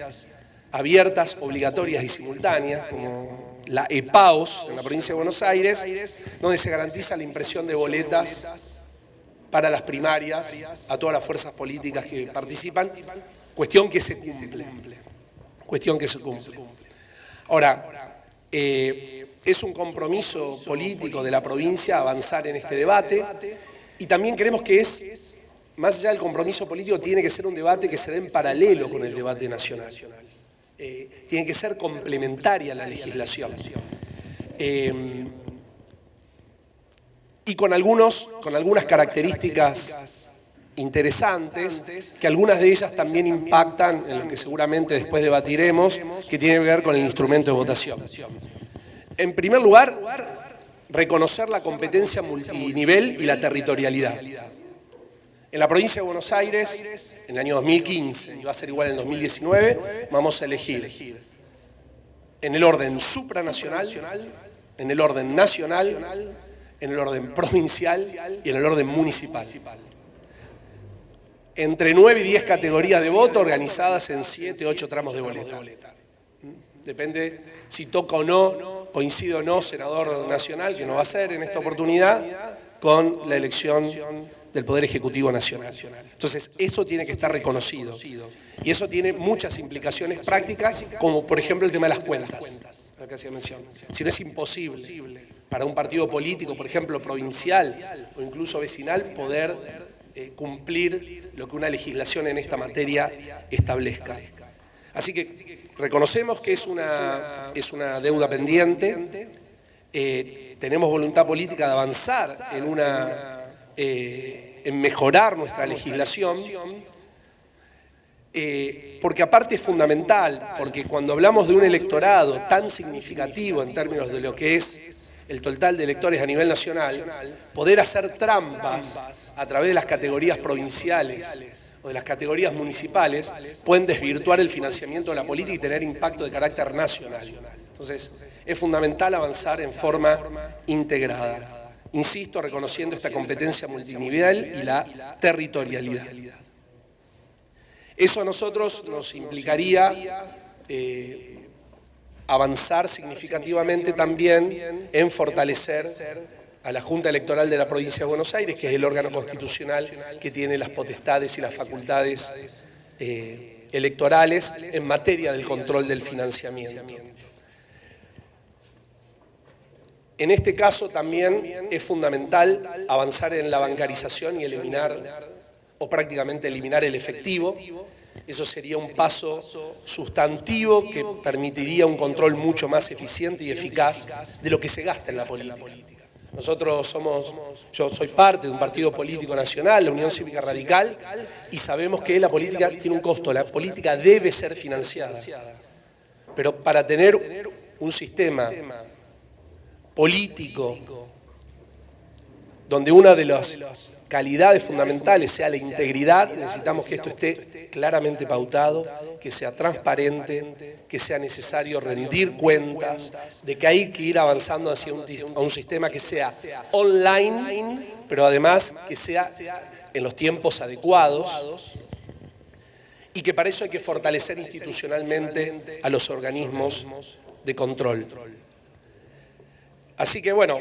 abiertas, obligatorias y simultáneas, como la EPAOS en la provincia de Buenos Aires, donde se garantiza la impresión de boletas para las primarias a todas las fuerzas políticas que participan, cuestión que se cumple. Ahora, es un compromiso político de la provincia avanzar en este debate, y también creemos que más allá del compromiso político, tiene que ser un debate que se dé en paralelo con el debate nacional. Tiene que ser complementaria la legislación. Y con algunas características interesantes, que algunas de ellas también impactan en lo que seguramente después debatiremos, que tiene que ver con el instrumento de votación. En primer lugar, reconocer la competencia multinivel y la territorialidad. En la provincia de Buenos Aires, en el año 2015, y va a ser igual en el 2019, vamos a elegir en el orden supranacional, en el orden nacional, en el orden provincial y en el orden municipal. Entre 9 y 10 categorías de voto organizadas en 7 o 8 tramos de boleta. Depende si toca o no, coincide o no, senador nacional, que no va a ser en esta oportunidad, con la elección del Poder Ejecutivo Nacional. Entonces, eso tiene que estar reconocido. Y eso tiene muchas implicaciones prácticas, como por ejemplo el tema de las cuentas, lo que hacía mención. Si no, es imposible para un partido político, por ejemplo, provincial o incluso vecinal, poder cumplir lo que una legislación en esta materia establezca. Así que reconocemos que es una deuda pendiente, tenemos voluntad política de avanzar en mejorar nuestra legislación, porque aparte es fundamental, porque cuando hablamos de un electorado tan significativo en términos de lo que es el total de electores a nivel nacional, poder hacer trampas a través de las categorías provinciales o de las categorías municipales pueden desvirtuar el financiamiento de la política y tener impacto de carácter nacional. Entonces, es fundamental avanzar en forma integrada. Insisto, reconociendo esta competencia multinivel y la territorialidad. Eso a nosotros nos implicaría avanzar significativamente también en fortalecer a la Junta Electoral de la Provincia de Buenos Aires, que es el órgano constitucional que tiene las potestades y las facultades electorales en materia del control del financiamiento. En este caso también es fundamental avanzar en la bancarización y eliminar, o prácticamente eliminar el efectivo. Eso sería un paso sustantivo que permitiría un control mucho más eficiente y eficaz de lo que se gasta en la política. Yo soy parte de un partido político nacional, la Unión Cívica Radical, y sabemos que la política tiene un costo, la política debe ser financiada. Pero para tener un sistema político donde una de las calidades fundamentales sea la integridad, necesitamos que esto esté claramente pautado, que sea transparente, que sea necesario rendir cuentas, de que hay que ir avanzando hacia un sistema que sea online, pero además que sea en los tiempos adecuados, y que para eso hay que fortalecer institucionalmente a los organismos de control. Así que bueno,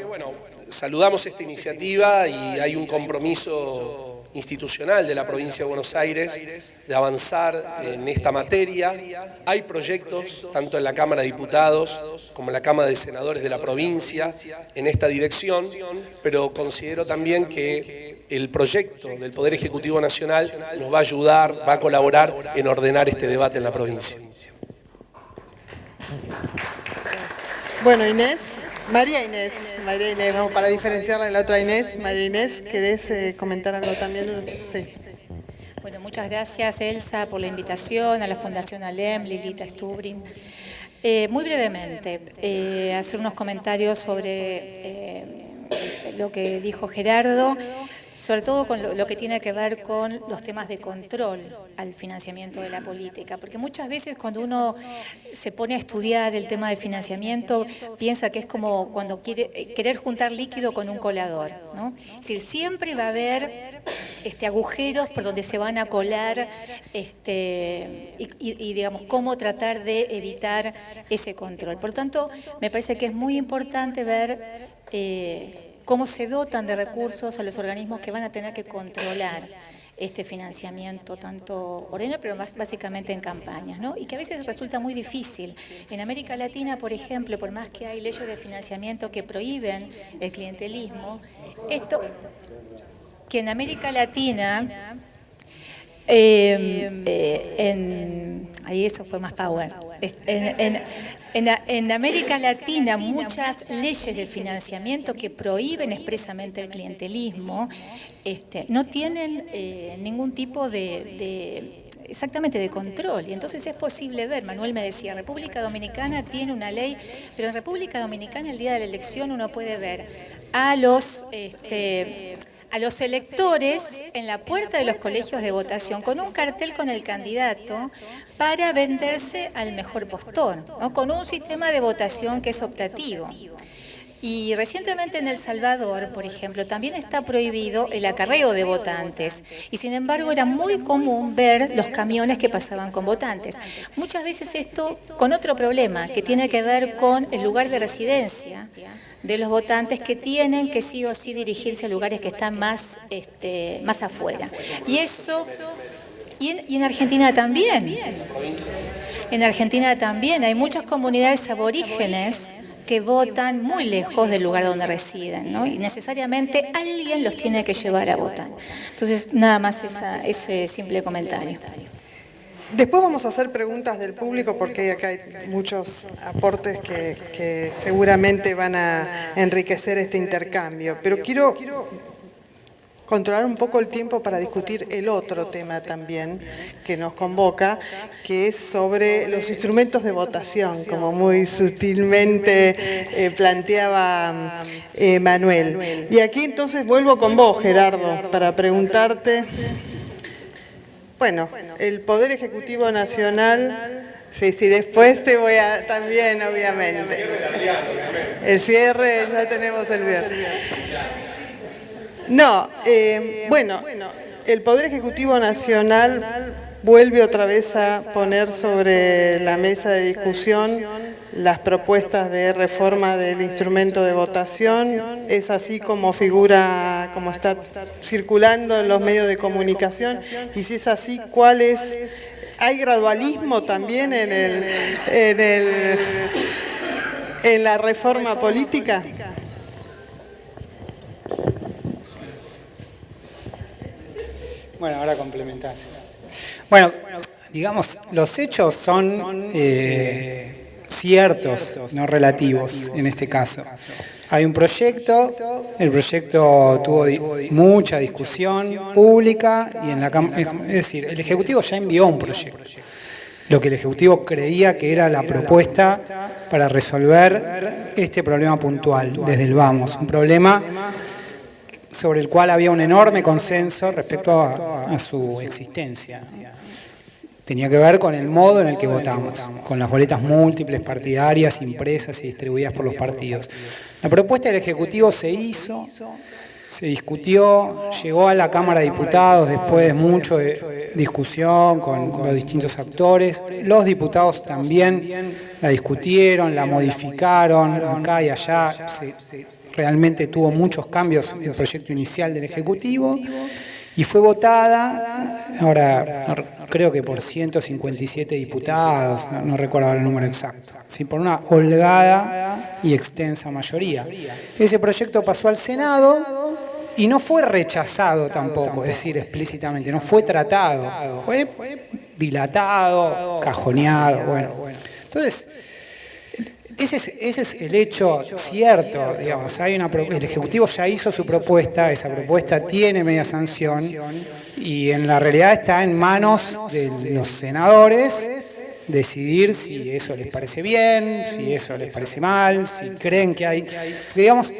saludamos esta iniciativa y hay un compromiso institucional de la provincia de Buenos Aires de avanzar en esta materia. Hay proyectos, tanto en la Cámara de Diputados como en la Cámara de Senadores de la provincia, en esta dirección, pero considero también que el proyecto del Poder Ejecutivo Nacional nos va a ayudar, va a colaborar en ordenar este debate en la provincia. Bueno, Inés. María Inés, vamos para diferenciarla de la otra Inés. María Inés, ¿querés comentar algo también? Sí. Bueno, muchas gracias, Elsa, por la invitación, a la Fundación ALEM, Lilita Stubrin. Muy brevemente, hacer unos comentarios sobre lo que dijo Gerardo, sobre todo con lo que tiene que ver con los temas de control al financiamiento de la política, porque muchas veces cuando uno se pone a estudiar el tema de financiamiento piensa que es como cuando querer juntar líquido con un colador, ¿no? Es decir, siempre va a haber agujeros por donde se van a colar y digamos cómo tratar de evitar ese control. Por lo tanto, me parece que es muy importante ver cómo se dotan de recursos a los organismos que van a tener que controlar este financiamiento, tanto ordinario, pero más básicamente en campañas, ¿no? Y que a veces resulta muy difícil. En América Latina, por ejemplo, por más que hay leyes de financiamiento que prohíben el clientelismo, que en América Latina, ahí eso fue más power. En América Latina, muchas leyes de financiamiento que prohíben expresamente el clientelismo no tienen ningún tipo exactamente de control. Y entonces es posible ver, Manuel me decía, República Dominicana tiene una ley, pero en República Dominicana el día de la elección uno puede ver a los electores en la puerta de los colegios de votación con un cartel con el candidato para venderse al mejor postor, ¿no? Con un sistema de votación que es optativo. Y recientemente en El Salvador, por ejemplo, también está prohibido el acarreo de votantes. Y sin embargo era muy común ver los camiones que pasaban con votantes. Muchas veces esto con otro problema que tiene que ver con el lugar de residencia de los votantes, que tienen que sí o sí dirigirse a lugares que están más afuera. Y eso, y en Argentina también. En Argentina también hay muchas comunidades aborígenes que votan muy lejos del lugar donde residen, ¿no? Y necesariamente alguien los tiene que llevar a votar. Entonces, nada más ese simple comentario. Después vamos a hacer preguntas del público porque acá hay muchos aportes que seguramente van a enriquecer este intercambio. Pero quiero controlar un poco el tiempo para discutir el otro tema también que nos convoca, que es sobre los instrumentos de votación, como muy sutilmente planteaba Manuel. Y aquí entonces vuelvo con vos, Gerardo, para preguntarte. Bueno, el Poder Ejecutivo Nacional, sí, después te voy a también, obviamente. El cierre, ya tenemos el cierre. No, bueno, el Poder Ejecutivo Nacional vuelve otra vez a poner sobre la mesa de discusión las propuestas de reforma del instrumento de votación. Es así como figura, como está circulando en los medios de comunicación, y si es así, ¿cuál es? ¿Hay gradualismo también en la reforma política? Bueno, ahora complementás. Bueno, digamos, los hechos son ciertos, no relativos en este caso. Hay un proyecto, el proyecto tuvo mucha discusión pública y en la es decir, el Ejecutivo ya envió un proyecto. Lo que el Ejecutivo creía que era la propuesta para resolver este problema puntual desde el vamos, un problema sobre el cual había un enorme consenso respecto a su existencia. Tenía que ver con el modo en el que votamos, con las boletas múltiples, partidarias, impresas y distribuidas por los partidos. La propuesta del Ejecutivo se hizo, se discutió, llegó a la Cámara de Diputados después de mucha discusión con los distintos actores. Los diputados también la discutieron, la modificaron, acá y allá. Realmente tuvo muchos cambios el proyecto inicial del Ejecutivo y fue votada, ahora creo que por 157 diputados, no recuerdo ahora el número exacto, ¿sí? Por una holgada y extensa mayoría. Ese proyecto pasó al Senado y no fue rechazado tampoco, es decir, explícitamente, no fue tratado, fue dilatado, cajoneado, bueno. Entonces, ese es el hecho cierto, digamos. El Ejecutivo ya hizo su propuesta, esa propuesta tiene media sanción y en la realidad está en manos de los senadores decidir si eso les parece bien, si eso les parece mal, si creen que hay... Digamos,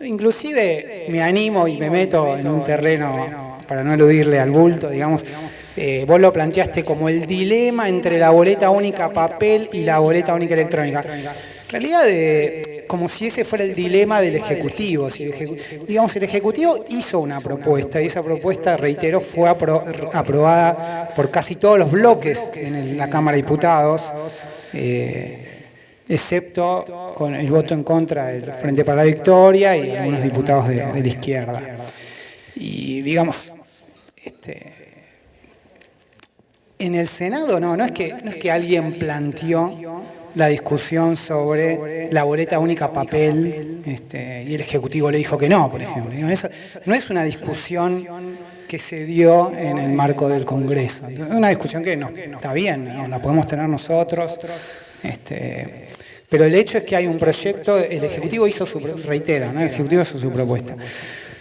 inclusive me animo y me meto en un terreno para no eludirle al bulto, digamos, vos lo planteaste como el dilema entre la boleta única papel y la boleta única electrónica. En realidad, como si ese fuera el dilema del Ejecutivo. Si el Ejecutivo hizo una propuesta y esa propuesta, reitero, fue aprobada por casi todos los bloques en la Cámara de Diputados, excepto con el voto en contra del Frente para la Victoria y algunos diputados de la izquierda. Y digamos, en el Senado no es que alguien planteó la discusión sobre la boleta única papel y el Ejecutivo le dijo que no, por ejemplo. Eso no es una discusión que se dio en el marco del Congreso. Entonces, es una discusión que no está bien, ¿no? La podemos tener nosotros. Pero el hecho es que hay un proyecto, el Ejecutivo hizo su propuesta.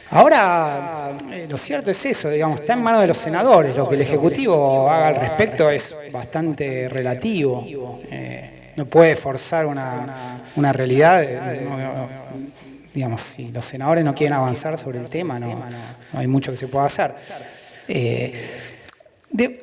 Ahora, lo cierto es eso, digamos, está en manos de los senadores. Lo que el Ejecutivo haga al respecto es bastante relativo. No puede forzar una realidad. Digamos, si los senadores no quieren avanzar sobre el tema, no hay mucho que se pueda hacer.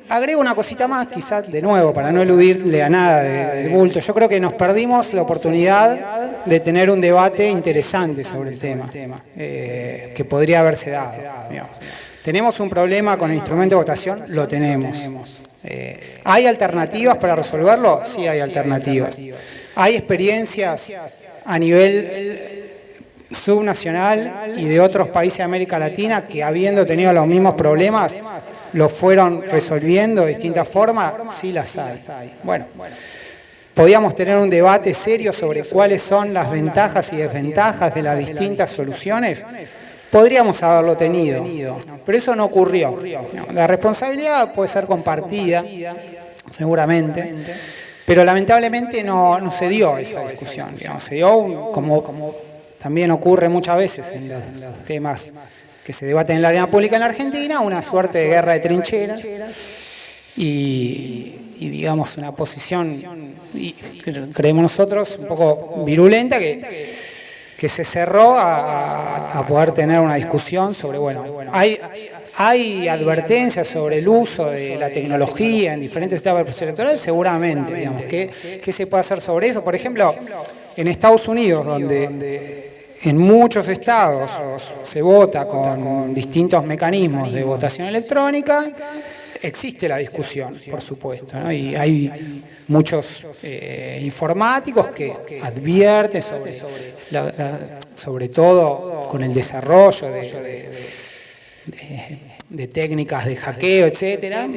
Agrego una cosita más, quizás de nuevo, para no eludirle a nada del bulto. Yo creo que nos perdimos la oportunidad de tener un debate interesante sobre el tema, que podría haberse dado. Digamos. ¿Tenemos un problema con el instrumento de votación? Lo tenemos. ¿Hay alternativas para resolverlo? Sí, hay alternativas. ¿Hay experiencias a nivel subnacional y de otros países de América Latina que, habiendo tenido los mismos problemas, lo fueron resolviendo de distintas formas? Sí las hay. Bueno, podíamos tener un debate serio sobre cuáles son las ventajas y desventajas de las distintas soluciones. Podríamos haberlo tenido, pero eso no ocurrió. La responsabilidad puede ser compartida, seguramente, pero lamentablemente no se dio esa discusión. Se dio como también ocurre muchas veces en los temas que se debaten en la arena pública en la Argentina, una suerte de guerra de trincheras y digamos, una posición, creemos nosotros, un poco virulenta que se cerró a poder tener una discusión sobre, hay advertencias sobre el uso de la tecnología en diferentes etapas del proceso electoral, seguramente, digamos, ¿qué se puede hacer sobre eso? Por ejemplo, en Estados Unidos, donde en muchos estados se vota con distintos mecanismos de votación electrónica, existe la discusión, por supuesto, ¿no? Y hay muchos informáticos que advierten sobre todo con el desarrollo de técnicas de hackeo, etcétera,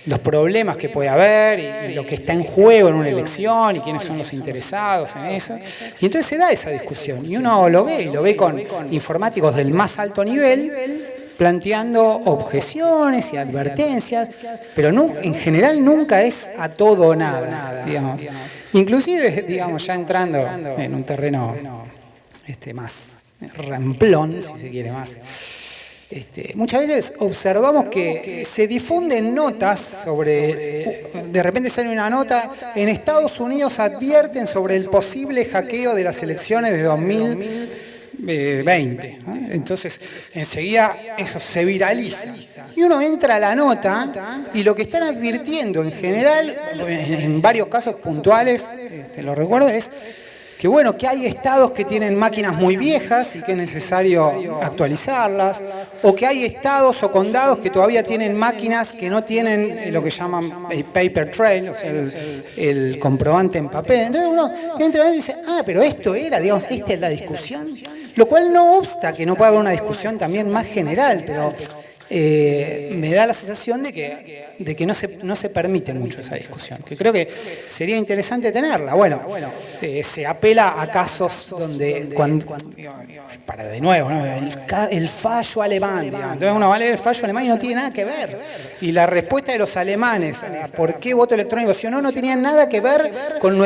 los problemas que puede haber y lo que está en juego en una elección y quiénes son los interesados en eso. Y entonces se da esa discusión y uno lo ve con informáticos del más alto nivel planteando objeciones y advertencias, pero en general nunca es a todo o nada, digamos. Inclusive, digamos, ya entrando en un terreno más ramplón, si se quiere más. Muchas veces observamos que se difunden notas sobre, de repente sale una nota, en Estados Unidos advierten sobre el posible hackeo de las elecciones de 2020. ¿No? Entonces, enseguida eso se viraliza. Y uno entra a la nota y lo que están advirtiendo en general, en varios casos puntuales, lo recuerdo, es que bueno, que hay estados que tienen máquinas muy viejas y que es necesario actualizarlas, o que hay estados o condados que todavía tienen máquinas que no tienen lo que llaman el paper trail, o sea, el comprobante en papel. Entonces uno entra y dice, pero esto era, digamos, esta es la discusión, lo cual no obsta que no pueda haber una discusión también más general, pero me da la sensación de que no se permite mucho esa discusión, que creo que sería interesante tenerla. Bueno, se apela a casos donde, para de nuevo, ¿no? el fallo alemán, digamos. Entonces uno va a leer el fallo alemán y no tiene nada que ver. Y la respuesta de los alemanes a por qué voto electrónico sí o no tenía nada que ver con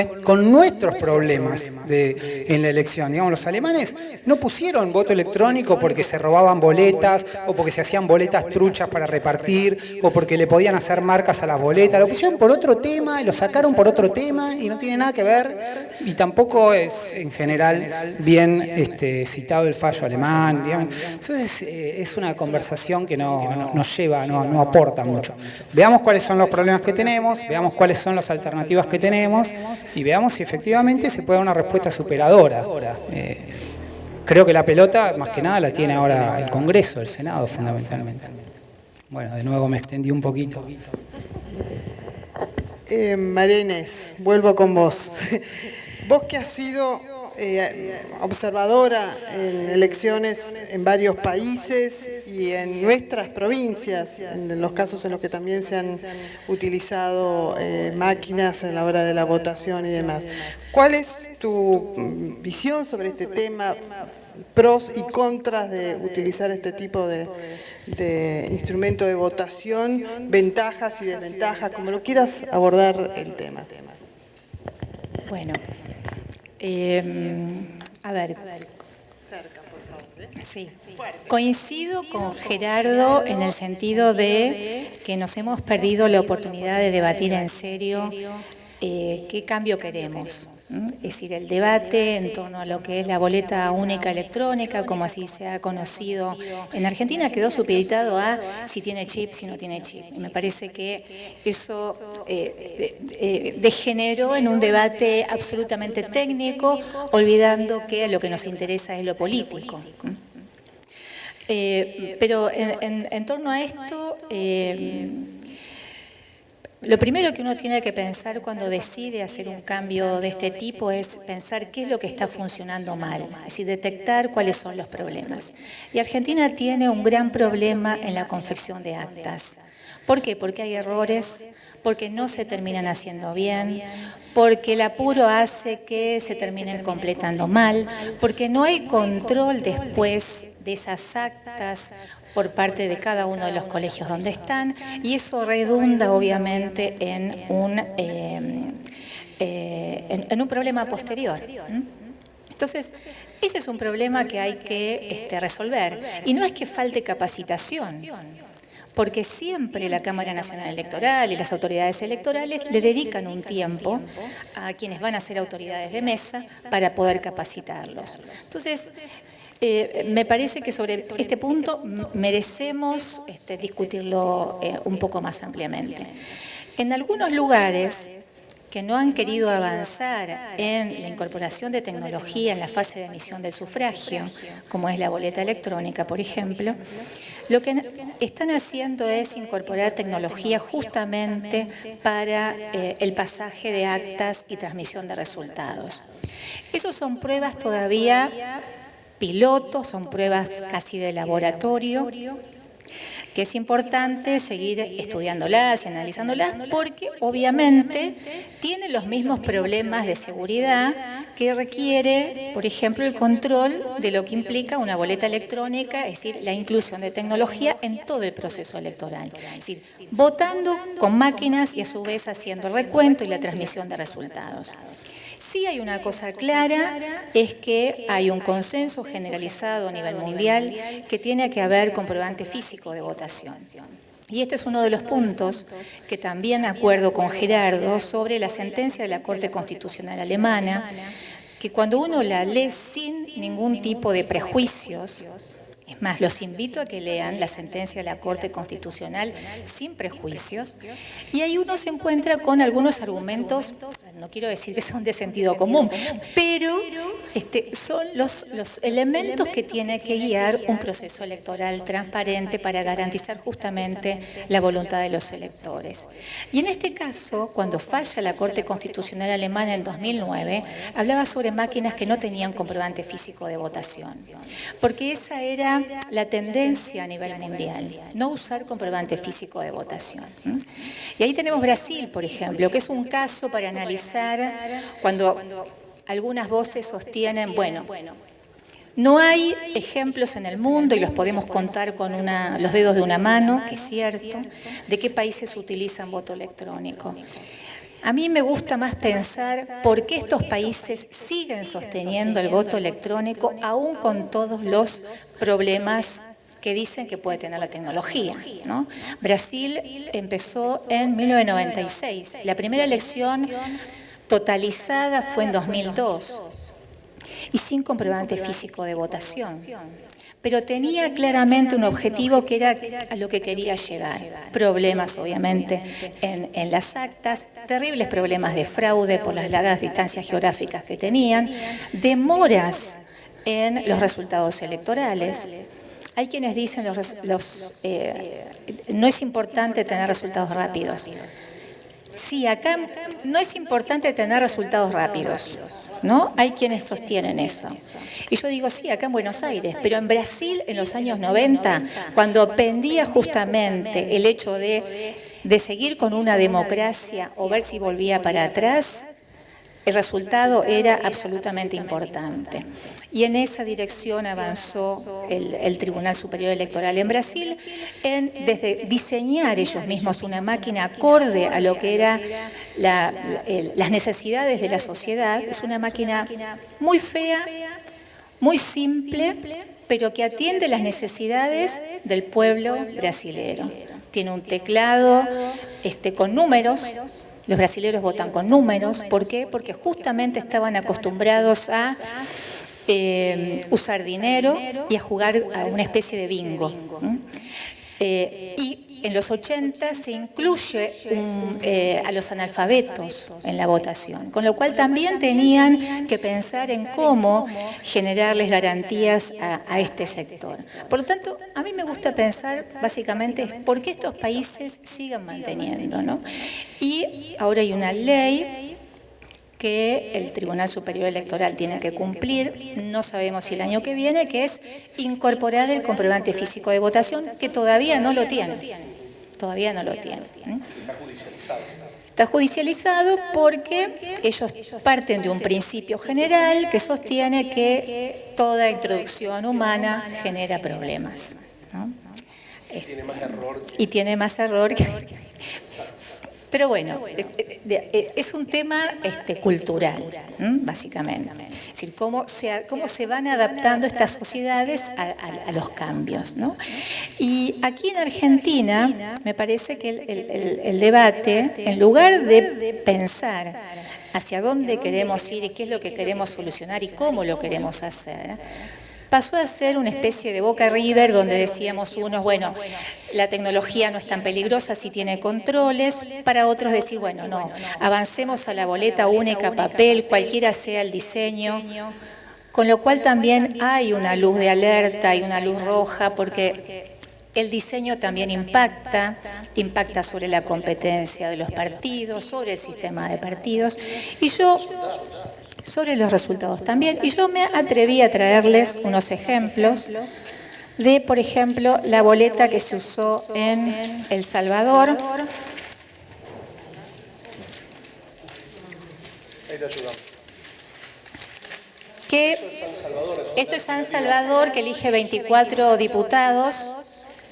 nuestros problemas en la elección. Digamos, los alemanes no pusieron voto electrónico porque se robaban boletas o porque se hacían boletas truchas para repartir o porque le podían hacer marcas a las boletas. Lo pusieron por otro tema y lo sacaron por otro tema y no tiene nada que ver y tampoco es en general bien citado el fallo alemán, digamos. Entonces es una conversación que no lleva, no aporta mucho. Veamos cuáles son los problemas que tenemos, veamos cuáles son las alternativas que tenemos y veamos si efectivamente se puede dar una respuesta superadora. Creo que la pelota, más que nada, la tiene ahora el Congreso, el Senado, fundamentalmente. Bueno, de nuevo me extendí un poquito. María Inés, vuelvo con vos. Vos que has sido observadora en elecciones en varios países y en nuestras provincias, en los casos en los que también se han utilizado máquinas en la hora de la votación y demás. ¿Cuál es tu visión sobre este tema, pros y contras de utilizar este tipo de instrumento de votación, ventajas y desventajas, como lo quieras abordar el tema? Bueno, a ver, sí, coincido con Gerardo en el sentido de que nos hemos perdido la oportunidad de debatir en serio qué cambio queremos. Es decir, el debate en torno a lo que es la boleta única electrónica, como así se ha conocido en Argentina, quedó supeditado a si tiene chip, si no tiene chip. Y me parece que eso degeneró en un debate absolutamente técnico, olvidando que lo que nos interesa es lo político. Pero en torno a esto, lo primero que uno tiene que pensar cuando decide hacer un cambio de este tipo es pensar qué es lo que está funcionando mal, es decir, detectar cuáles son los problemas. Y Argentina tiene un gran problema en la confección de actas. ¿Por qué? Porque hay errores, porque no se terminan haciendo bien, porque el apuro hace que se terminen completando mal, porque no hay control después de esas actas por parte de cada uno de los colegios donde están, y eso redunda obviamente en un problema posterior. Entonces, ese es un problema que hay que resolver, y no es que falte capacitación, porque siempre la Cámara Nacional Electoral y las autoridades electorales le dedican un tiempo a quienes van a ser autoridades de mesa para poder capacitarlos. Entonces, me parece que sobre este punto merecemos discutirlo un poco más ampliamente. En algunos lugares que no han querido avanzar en la incorporación de tecnología en la fase de emisión del sufragio, como es la boleta electrónica, por ejemplo, lo que están haciendo es incorporar tecnología justamente para el pasaje de actas y transmisión de resultados. Esos son pruebas todavía pilotos, son pruebas casi de laboratorio, que es importante seguir estudiándolas y analizándolas porque obviamente tienen los mismos problemas de seguridad que requiere, por ejemplo, el control de lo que implica una boleta electrónica, es decir, la inclusión de tecnología en todo el proceso electoral. Es decir, votando con máquinas y a su vez haciendo el recuento y la transmisión de resultados. Sí hay una cosa clara, es que hay un consenso generalizado a nivel mundial que tiene que haber comprobante físico de votación. Y este es uno de los puntos que también acuerdo con Gerardo sobre la sentencia de la Corte Constitucional Alemana, que cuando uno la lee sin ningún tipo de prejuicios, es más, los invito a que lean la sentencia de la Corte Constitucional sin prejuicios, y ahí uno se encuentra con algunos argumentos, no quiero decir que son de sentido común, pero son los elementos que tiene que guiar un proceso electoral transparente para garantizar justamente la voluntad de los electores. Y en este caso, cuando falla la Corte Constitucional Alemana en 2009, hablaba sobre máquinas que no tenían comprobante físico de votación, porque esa era la tendencia a nivel mundial, no usar comprobante físico de votación. Y ahí tenemos Brasil, por ejemplo, que es un caso para analizar cuando algunas voces sostienen, bueno, no hay ejemplos en el mundo, y los podemos contar con los dedos de una mano, que es cierto, de qué países utilizan voto electrónico. A mí me gusta más pensar por qué estos países siguen sosteniendo el voto electrónico aún con todos los problemas que dicen que puede tener la tecnología, ¿no? Brasil empezó en 1996. La primera elección totalizada fue en 2002 y sin comprobante físico de votación. Pero tenía claramente un objetivo que era a lo que quería llegar. Problemas, obviamente, en las actas, terribles problemas de fraude por las largas distancias geográficas que tenían, demoras en los resultados electorales. Hay quienes dicen no es importante tener resultados rápidos. Sí, acá no es importante tener resultados rápidos, ¿no? Hay quienes sostienen eso. Y yo digo, sí, acá en Buenos Aires, pero en Brasil en los años 90, cuando pendía justamente el hecho de seguir con una democracia o ver si volvía para atrás, el resultado era absolutamente importante. Y en esa dirección avanzó el Tribunal Superior Electoral en Brasil, desde diseñar ellos mismos una máquina acorde a lo que eran las necesidades de la sociedad. Es una máquina muy fea, muy simple, pero que atiende las necesidades del pueblo brasilero. Tiene un teclado con números. Los brasileños votan con números. ¿Por qué? Porque justamente estaban acostumbrados a usar dinero y a jugar a una especie de bingo. Y en los 80 se incluye a los analfabetos en la votación, con lo cual también tenían que pensar en cómo generarles garantías a este sector. Por lo tanto, a mí me gusta pensar básicamente por qué estos países sigan manteniendo, ¿no? Y ahora hay una ley que el Tribunal Superior Electoral tiene que cumplir, no sabemos si el año que viene, que es incorporar el comprobante físico de votación, que todavía no lo tiene. Todavía no lo tiene. Está judicializado. Está judicializado porque ellos parten de un principio general que sostiene que toda introducción humana genera problemas, ¿no? Y tiene más error que... Pero bueno, es un tema cultural, básicamente. Es decir, cómo se van adaptando estas sociedades a los cambios, ¿no? Y aquí en Argentina, me parece que el debate, en lugar de pensar hacia dónde queremos ir y qué es lo que queremos solucionar y cómo lo queremos hacer, pasó a ser una especie de Boca River donde decíamos unos, bueno, la tecnología no es tan peligrosa si tiene controles. Para otros decir, bueno, no, avancemos a la boleta única, papel, cualquiera sea el diseño. Con lo cual también hay una luz de alerta y una luz roja, porque el diseño también impacta sobre la competencia de los partidos, sobre el sistema de partidos, y sobre los resultados también. Y yo me atreví a traerles unos ejemplos de, por ejemplo, la boleta que se usó en El Salvador. Ahí te ayudamos. Esto es San Salvador, que elige 24 diputados.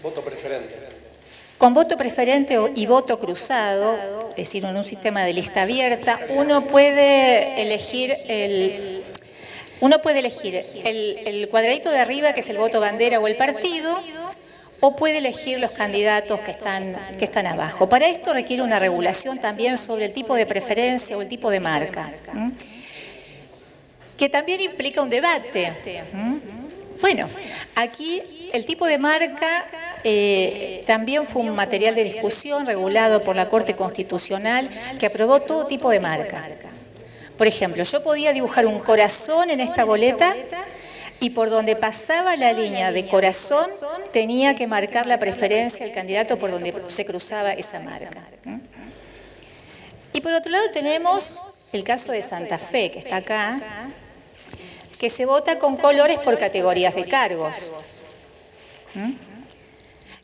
Voto preferente. Con voto preferente y voto cruzado, es decir, en un sistema de lista abierta, uno puede elegir el cuadradito de arriba, que es el voto bandera o el partido, o puede elegir los candidatos que están abajo. Para esto requiere una regulación también sobre el tipo de preferencia o el tipo de marca, que también implica un debate. Bueno, aquí el tipo de marca también fue un material de discusión regulado por la Corte Constitucional, que aprobó todo tipo de marca. Por ejemplo, yo podía dibujar un corazón en esta boleta y por donde pasaba la línea de corazón tenía que marcar la preferencia del candidato por donde se cruzaba esa marca. Y por otro lado tenemos el caso de Santa Fe, que está acá, que se vota con colores por categorías de cargos.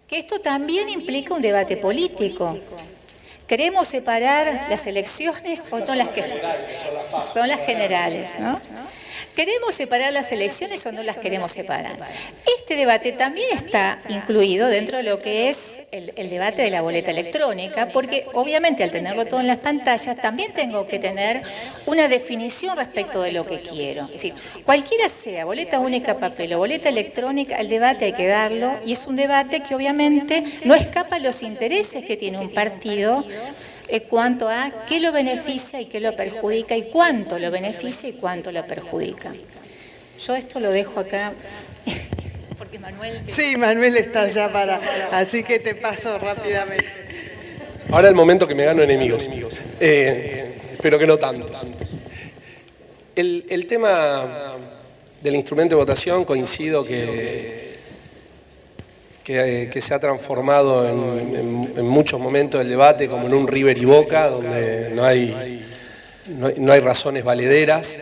Que esto también implica un debate político. ¿Queremos separar las elecciones o no las que son las generales, ¿no? ¿Queremos separar las elecciones o no las queremos separar? Este debate también está incluido dentro de lo que es el debate de la boleta electrónica, porque obviamente al tenerlo todo en las pantallas también tengo que tener una definición respecto de lo que quiero. Es decir, cualquiera sea, boleta única, papel o boleta electrónica, el debate hay que darlo, y es un debate que obviamente no escapa a los intereses que tiene un partido en cuanto a qué lo beneficia y qué lo perjudica, y cuánto lo beneficia y cuánto lo perjudica. Yo esto lo dejo acá, porque Manuel... Sí, Manuel está ya así que te paso rápidamente. Ahora el momento que me gano enemigos. Espero que no tantos. El tema del instrumento de votación, coincido que se ha transformado en muchos momentos del debate como en un River y Boca, donde no hay razones valederas.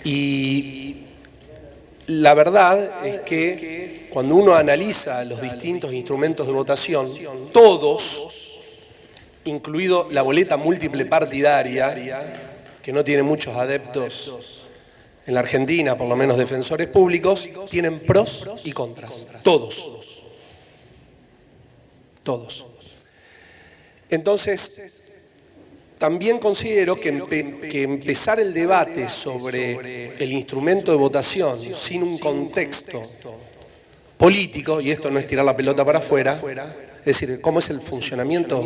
Y la verdad es que cuando uno analiza los distintos instrumentos de votación, todos, incluido la boleta múltiple partidaria, que no tiene muchos adeptos en la Argentina, por lo menos defensores públicos, tienen pros y contras, todos. Entonces, también considero que empezar el debate sobre el instrumento de votación sin un contexto político, y esto no es tirar la pelota para afuera, es decir, cómo es el funcionamiento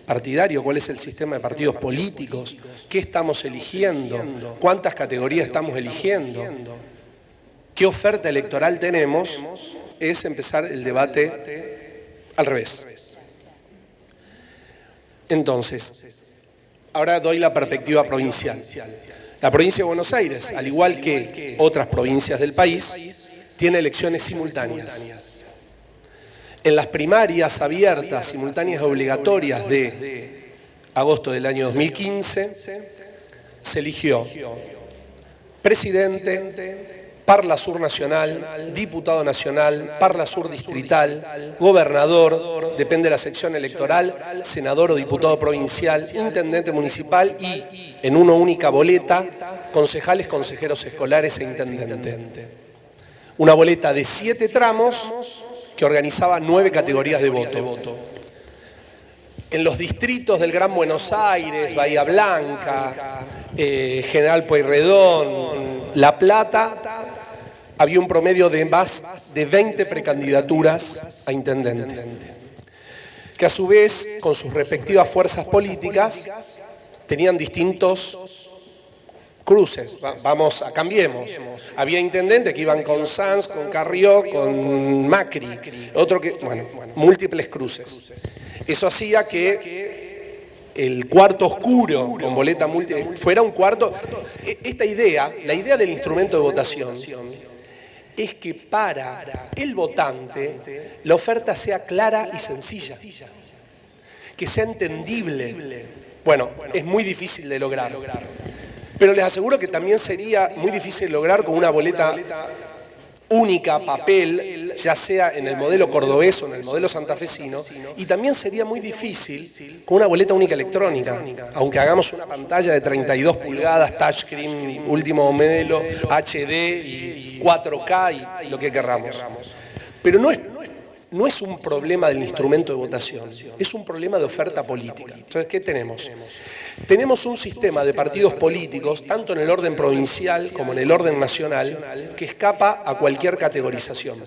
partidario, cuál es el sistema de partidos políticos, qué estamos eligiendo, cuántas categorías estamos eligiendo, qué oferta electoral tenemos, es empezar el debate al revés. Entonces, ahora doy la perspectiva provincial. La provincia de Buenos Aires, al igual que otras provincias del país, tiene elecciones simultáneas. En las primarias abiertas, simultáneas obligatorias de agosto del año 2015, se eligió presidente, Parlasur nacional, diputado nacional, Parlasur distrital, gobernador, depende de la sección electoral, senador o diputado provincial, intendente municipal y, en una única boleta, concejales, consejeros escolares e intendente. Una boleta de 7 tramos que organizaba 9 categorías de voto. En los distritos del Gran Buenos Aires, Bahía Blanca, General Pueyrredón, La Plata, había un promedio de más de 20 precandidaturas a intendente, que a su vez, con sus respectivas fuerzas políticas, tenían distintos cruces, cambiemos. Había intendentes que iban con Sanz, con Carrió, con Macri, otro que, múltiples cruces. Eso hacía que el cuarto oscuro con boleta múltiple fuera un cuarto. Esta idea, la idea del instrumento de votación, es que para el votante la oferta sea clara y sencilla, que sea entendible. Bueno, es muy difícil de lograr, pero les aseguro que también sería muy difícil de lograr con una boleta única, papel, ya sea en el modelo cordobés o en el modelo santafesino, y también sería muy difícil con una boleta única electrónica, aunque hagamos una pantalla de 32 pulgadas, touchscreen, último modelo, HD y 4K y lo que querramos. Pero no es un problema del instrumento de votación, es un problema de oferta política. Entonces, ¿qué tenemos? Tenemos un sistema de partidos políticos, tanto en el orden provincial como en el orden nacional, que escapa a cualquier categorización.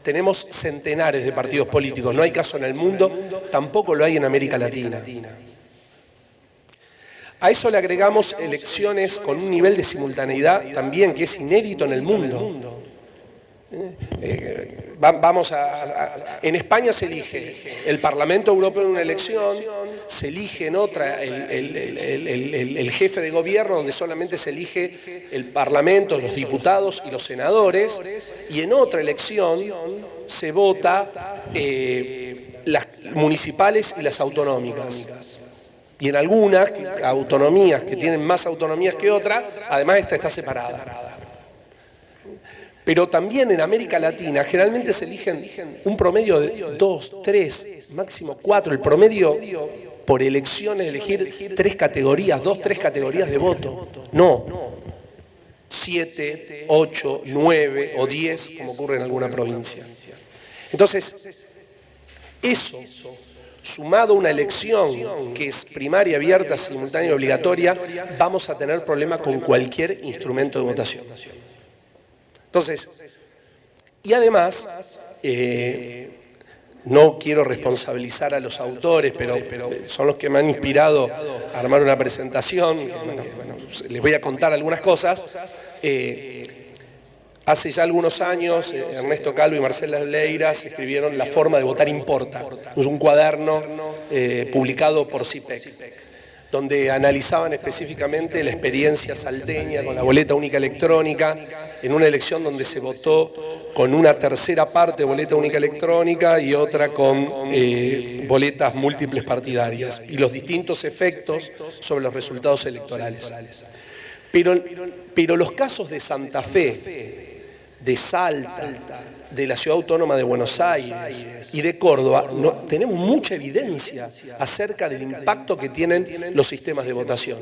Tenemos centenares de partidos políticos, no hay caso en el mundo, tampoco lo hay en América Latina. A eso le agregamos elecciones con un nivel de simultaneidad también que es inédito en el mundo. En España se elige el Parlamento Europeo en una elección, se elige en otra el jefe de gobierno, donde solamente se elige el Parlamento, los diputados y los senadores, y en otra elección se vota las municipales y las autonómicas. Y en algunas autonomías que tienen más autonomías que otras, además esta está separada. Pero también en América Latina generalmente se eligen un promedio de 2, 3, máximo 4. El promedio por elección es elegir 3 categorías, 2, 3 categorías de voto. No 7, 8, 9 o 10, como ocurre en alguna provincia. Entonces, eso, sumado a una elección que es primaria, abierta, simultánea y obligatoria, vamos a tener problema con cualquier instrumento de votación. Entonces, y además, no quiero responsabilizar a los autores, pero son los que me han inspirado a armar una presentación, les voy a contar algunas cosas. Hace ya algunos años, Ernesto Calvo y Marcela Leiras escribieron La forma de votar importa, un cuaderno publicado por CIPEC, donde analizaban específicamente la experiencia salteña con la boleta única electrónica, en una elección donde se votó con una tercera parte boleta única electrónica y otra con boletas múltiples partidarias, y los distintos efectos sobre los resultados electorales. Pero los casos de Santa Fe, de Salta, de la Ciudad Autónoma de Buenos Aires y de Córdoba, tenemos mucha evidencia acerca del impacto que tienen los sistemas de votación.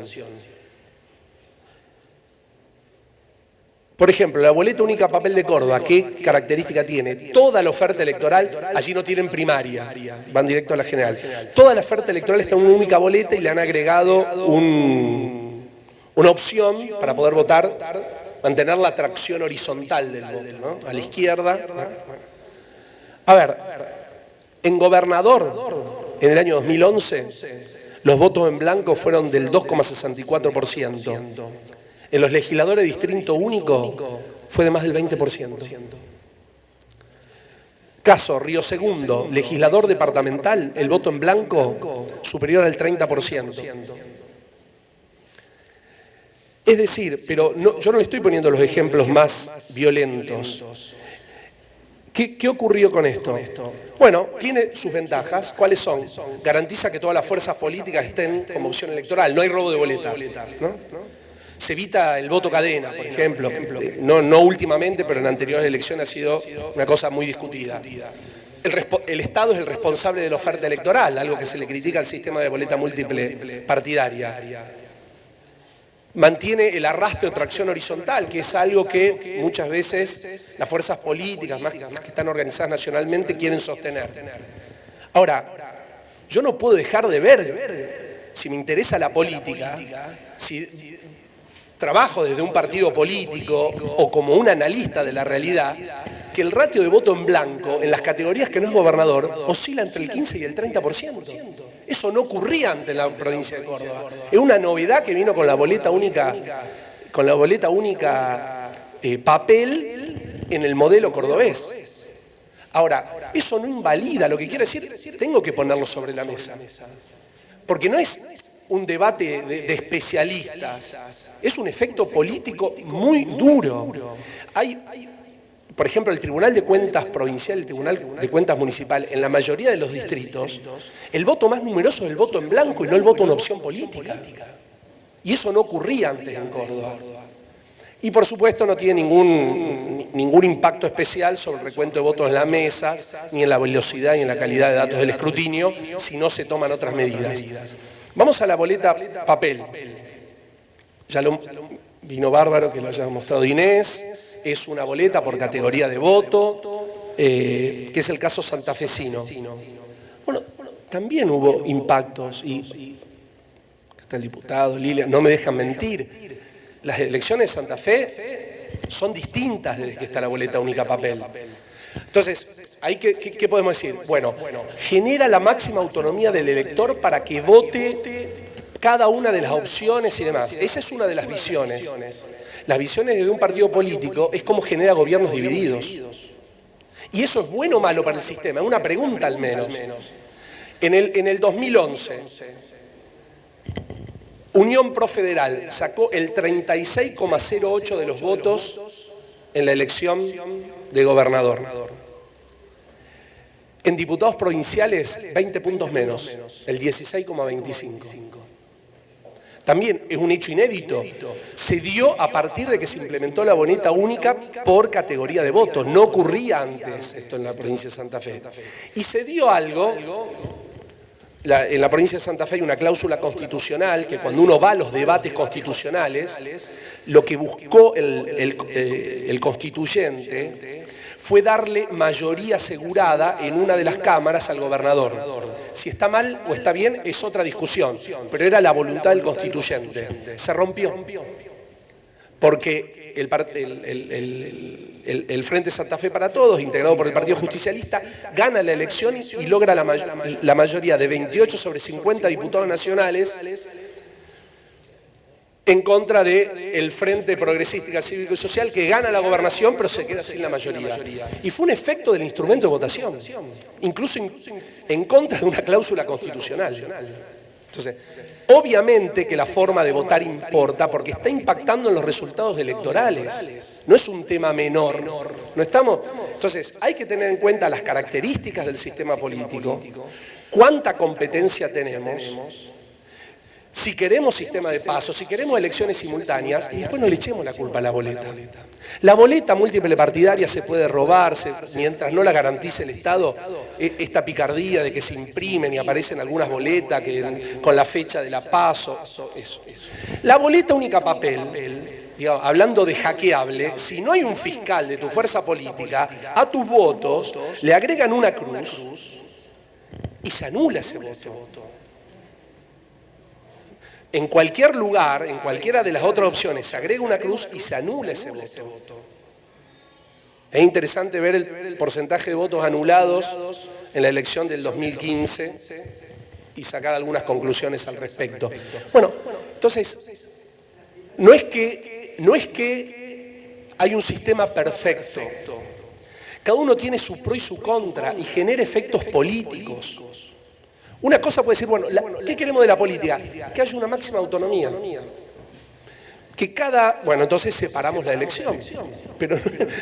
Por ejemplo, la boleta única papel de Córdoba, ¿qué característica tiene? Toda la oferta electoral, allí no tienen primaria, van directo a la general. Toda la oferta electoral está en una única boleta y le han agregado una opción para poder votar, mantener la tracción horizontal del voto, ¿no? A la izquierda. A ver, en gobernador, en el año 2011, los votos en blanco fueron del 2,64%. En los legisladores de distrito único fue de más del 20%. Caso Río Segundo, legislador departamental, el voto en blanco superior al 30%. Es decir, pero yo no le estoy poniendo los ejemplos más violentos. ¿Qué ocurrió con esto? Bueno, tiene sus ventajas. ¿Cuáles son? Garantiza que todas las fuerzas políticas estén como opción electoral. No hay robo de boleta, ¿no? Se evita el voto cadena, por ejemplo. No últimamente, pero en anteriores elecciones ha sido una cosa muy discutida. El Estado es el responsable de la oferta electoral, algo que se le critica al sistema de boleta múltiple partidaria. Mantiene el arrastre o tracción horizontal, que es algo que muchas veces las fuerzas políticas, más que están organizadas nacionalmente, quieren sostener. Ahora, yo no puedo dejar de ver, si me interesa la política, si trabajo desde un partido político o como un analista de la realidad, que el ratio de voto en blanco en las categorías que no es gobernador oscila entre el 15 y el 30%. Eso no ocurría antes en la provincia de Córdoba. Es una novedad que vino con la boleta única, papel en el modelo cordobés. Ahora, eso no invalida, lo que quiere decir, tengo que ponerlo sobre la mesa. Porque no es un debate de especialistas, es un efecto político muy duro. Por ejemplo, el Tribunal de Cuentas Provincial, el Tribunal de Cuentas Municipal, en la mayoría de los distritos, el voto más numeroso es el voto en blanco y no el voto en opción política. Y eso no ocurría antes en Córdoba. Y por supuesto no tiene ningún impacto especial sobre el recuento de votos en las mesas, ni en la velocidad ni en la calidad de datos del escrutinio, si no se toman otras medidas. Vamos a la boleta papel. Vino bárbaro que lo haya mostrado Inés. Es una boleta por categoría de voto, que es el caso santafesino. Bueno, también hubo impactos y está el diputado, Lilia, no me dejan mentir. Las elecciones de Santa Fe son distintas desde que está la boleta única papel. Entonces, ¿qué podemos decir? Bueno, genera la máxima autonomía del elector para que vote cada una de las opciones y demás. Esa es una de las visiones. Las visiones de un partido político es cómo genera gobiernos divididos. Y eso es bueno o malo para el sistema, es una pregunta al menos. En el 2011, Unión Profederal sacó el 36,08% de los votos en la elección de gobernador. En diputados provinciales, 20 puntos menos, el 16,25%. También es un hecho inédito. Se dio a partir de que se implementó la boleta única por categoría de votos. No ocurría antes esto en la provincia de Santa Fe. Y se dio algo, en la provincia de Santa Fe hay una cláusula constitucional que cuando uno va a los debates constitucionales, lo que buscó el constituyente fue darle mayoría asegurada en una de las cámaras al gobernador. Si está mal o está bien es otra discusión, pero era la voluntad del constituyente. Se rompió, porque el Frente Santa Fe para Todos, integrado por el Partido Justicialista, gana la elección y logra la mayoría de 28 sobre 50 diputados nacionales en contra del Frente Progresista Cívico y Social, que gana la gobernación pero se queda sin la mayoría. Y fue un efecto del instrumento de votación, incluso en contra de una cláusula constitucional. Entonces, obviamente que la forma de votar importa porque está impactando en los resultados electorales. No es un tema menor. Entonces, hay que tener en cuenta las características del sistema político, cuánta competencia tenemos, si queremos sistema de paso, si queremos elecciones simultáneas, y después no le echemos la culpa a la boleta. La boleta múltiple partidaria se puede robar, mientras no la garantice el Estado, esta picardía de que se imprimen y aparecen algunas boletas con la fecha de la paso, eso. La boleta única papel, digamos, hablando de hackeable, si no hay un fiscal de tu fuerza política, a tus votos le agregan una cruz y se anula ese voto. En cualquier lugar, en cualquiera de las otras opciones, se agrega una cruz y se anula ese voto. Es interesante ver el porcentaje de votos anulados en la elección del 2015 y sacar algunas conclusiones al respecto. Bueno, entonces, no es que hay un sistema perfecto. Cada uno tiene su pro y su contra y genera efectos políticos. Una cosa puede decir, bueno, ¿qué queremos de la política? Que haya una máxima autonomía. Bueno, entonces separamos la elección. Pero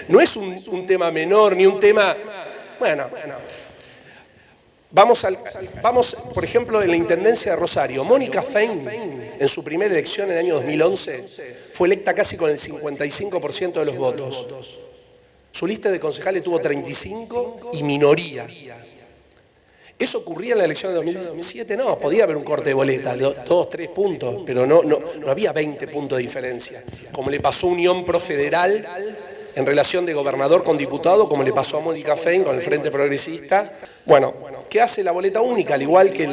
no es un tema menor, ni un tema... Bueno, vamos, por ejemplo, en la Intendencia de Rosario. Mónica Fein, en su primera elección en el año 2011, fue electa casi con el 55% de los votos. Su lista de concejales tuvo 35 y minoría. ¿Eso ocurría en la elección de 2017? No, podía haber un corte de boleta, 2, 3 puntos, pero no había 20 puntos de diferencia. Como le pasó a Unión Profederal en relación de gobernador con diputado, como le pasó a Mónica Fein con el Frente Progresista. Bueno, ¿qué hace la boleta única? Al igual que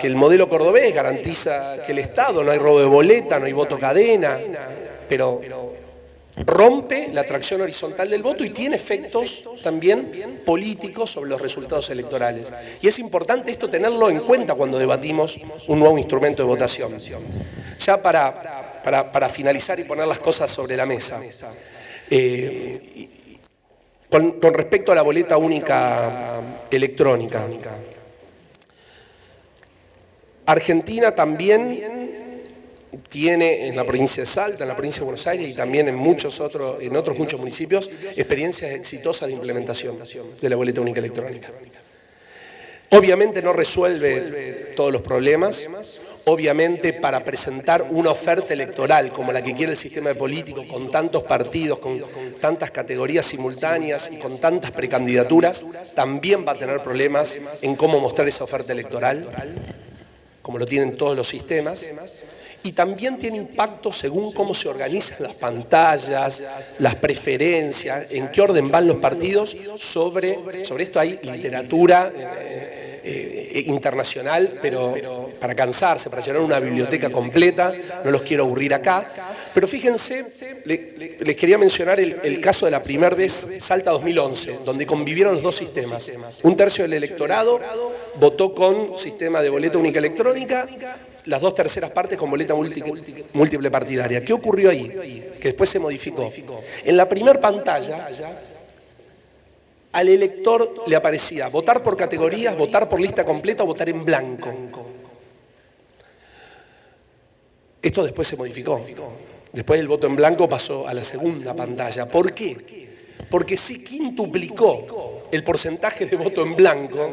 el modelo cordobés, garantiza que el Estado, no hay robo de boleta, no hay voto cadena, pero rompe la atracción horizontal del voto y tiene efectos también políticos sobre los resultados electorales. Y es importante esto tenerlo en cuenta cuando debatimos un nuevo instrumento de votación. Ya para finalizar y poner las cosas sobre la mesa, con respecto a la boleta única electrónica, Argentina también tiene en la provincia de Salta, en la provincia de Buenos Aires y también en otros muchos municipios, experiencias exitosas de implementación de la boleta única electrónica. Obviamente no resuelve todos los problemas, obviamente para presentar una oferta electoral como la que quiere el sistema político, con tantos partidos, con tantas categorías simultáneas y con tantas precandidaturas, también va a tener problemas en cómo mostrar esa oferta electoral, como lo tienen todos los sistemas. Y también tiene impacto según cómo se organizan las pantallas, las preferencias, en qué orden van los partidos. Sobre esto hay literatura internacional, pero para cansarse, para llenar una biblioteca completa, no los quiero aburrir acá. Pero fíjense, les quería mencionar el caso de la primera vez, Salta 2011, donde convivieron los dos sistemas. Un tercio del electorado votó con sistema de boleta única electrónica, las 2/3 partes con boleta múltiple partidaria. ¿Qué ocurrió ahí? Que después se modificó. En la primera pantalla, al elector le aparecía votar por categorías, votar por lista completa o votar en blanco. Esto después se modificó. Después el voto en blanco pasó a la segunda pantalla. ¿Por qué? Porque se quintuplicó el porcentaje de voto en blanco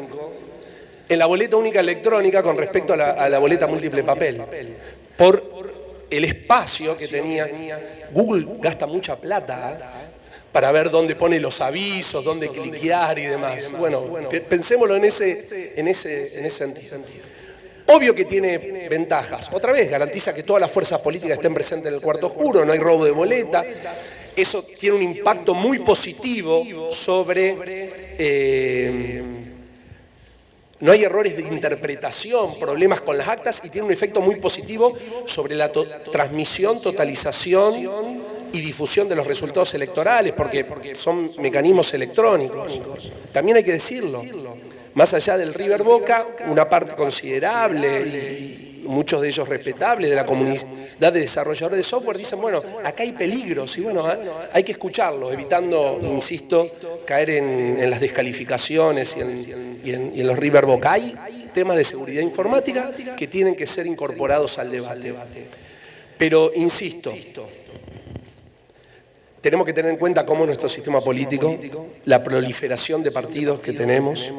en la boleta única electrónica con respecto a la boleta múltiple papel, por el espacio que tenía. Google gasta mucha plata para ver dónde pone los avisos, dónde cliquear y demás. Bueno, pensémoslo en ese sentido. Obvio que tiene ventajas. Otra vez, garantiza que todas las fuerzas políticas estén presentes en el cuarto oscuro, no hay robo de boleta. Eso tiene un impacto muy positivo sobre... no hay errores de interpretación, problemas con las actas y tiene un efecto muy positivo sobre la transmisión, totalización y difusión de los resultados electorales, porque son mecanismos electrónicos. También hay que decirlo, más allá del River Boca, una parte considerable y muchos de ellos respetables de la comunidad de desarrolladores de software dicen, bueno, acá hay peligros y bueno, hay que escucharlos, evitando, insisto, caer en las descalificaciones y en los River Boca. Hay temas de seguridad informática que tienen que ser incorporados al debate. Pero, insisto, tenemos que tener en cuenta cómo nuestro sistema político, la proliferación de partidos que tenemos.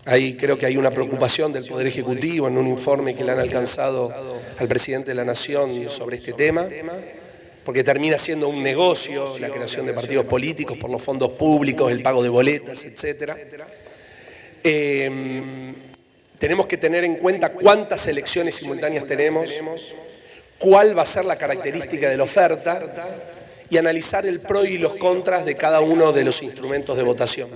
Ahí creo que hay una preocupación del Poder Ejecutivo en un informe que le han alcanzado al presidente de la Nación sobre este tema, porque termina siendo un negocio la creación de partidos políticos por los fondos públicos, el pago de boletas, etc. Tenemos que tener en cuenta cuántas elecciones simultáneas tenemos, cuál va a ser la característica de la oferta y analizar el pro y los contras de cada uno de los instrumentos de votación,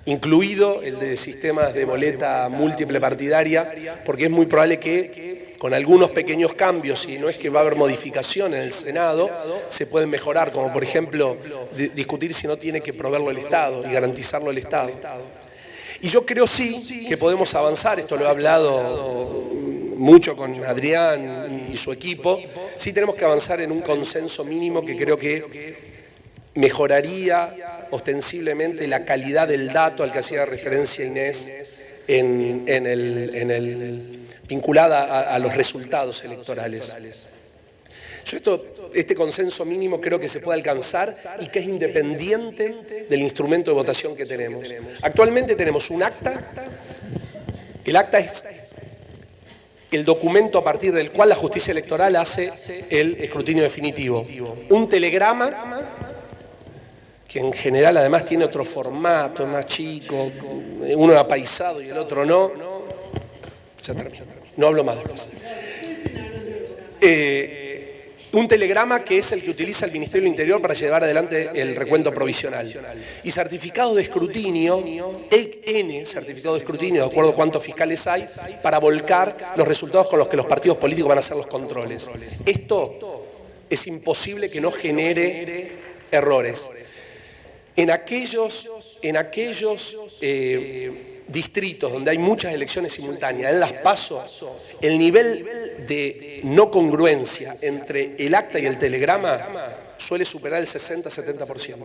incluido el de sistemas de boleta múltiple partidaria, porque es muy probable que con algunos pequeños cambios, y no es que va a haber modificación en el Senado, se pueden mejorar, como por ejemplo discutir si no tiene que proveerlo el Estado y garantizarlo el Estado. Y yo creo sí que podemos avanzar, esto lo he hablado mucho con Adrián y su equipo, sí tenemos que avanzar en un consenso mínimo que creo que mejoraría ostensiblemente la calidad del dato al que hacía referencia Inés vinculada a los resultados electorales. Yo este consenso mínimo creo que se puede alcanzar y que es independiente del instrumento de votación que tenemos. Actualmente tenemos un acta, el acta es el documento a partir del cual la justicia electoral hace el escrutinio definitivo. Un telegrama, que en general además tiene otro formato, más chico, uno apaisado y el otro no. Ya termino, no hablo más después. Un telegrama que es el que utiliza el Ministerio del Interior para llevar adelante el recuento provisional. Y certificado de escrutinio, N certificado de escrutinio, de acuerdo a cuántos fiscales hay, para volcar los resultados con los que los partidos políticos van a hacer los controles. Esto es imposible que no genere errores. En aquellos distritos donde hay muchas elecciones simultáneas, en las PASO, el nivel de no congruencia entre el acta y el telegrama suele superar el 60-70%.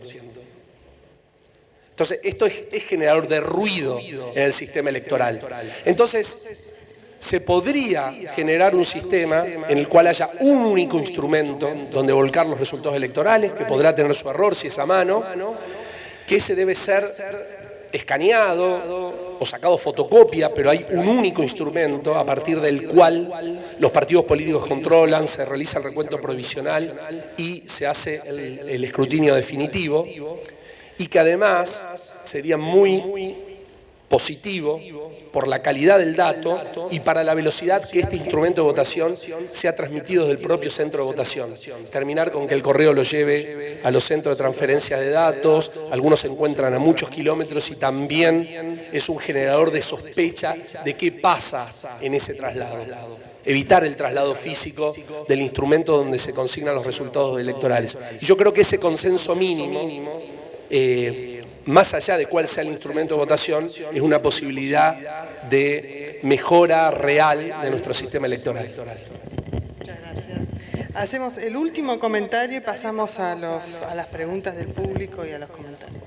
Entonces, esto es generador de ruido en el sistema electoral. Entonces, se podría generar un sistema en el cual haya un único instrumento donde volcar los resultados electorales, que podrá tener su error si es a mano, que ese debe ser escaneado o sacado fotocopia, pero hay un único instrumento a partir del cual los partidos políticos controlan, se realiza el recuento provisional y se hace el escrutinio definitivo, y que además sería muy positivo por la calidad del dato y para la velocidad que este instrumento de votación sea transmitido desde el propio centro de votación. Terminar con que el correo lo lleve a los centros de transferencia de datos, algunos se encuentran a muchos kilómetros y también es un generador de sospecha de qué pasa en ese traslado. Evitar el traslado físico del instrumento donde se consignan los resultados electorales. Y yo creo que ese consenso mínimo, más allá de cuál sea el instrumento de votación, es una posibilidad de mejora real de nuestro sistema electoral. Muchas gracias. Hacemos el último comentario y pasamos a las preguntas del público y a los comentarios.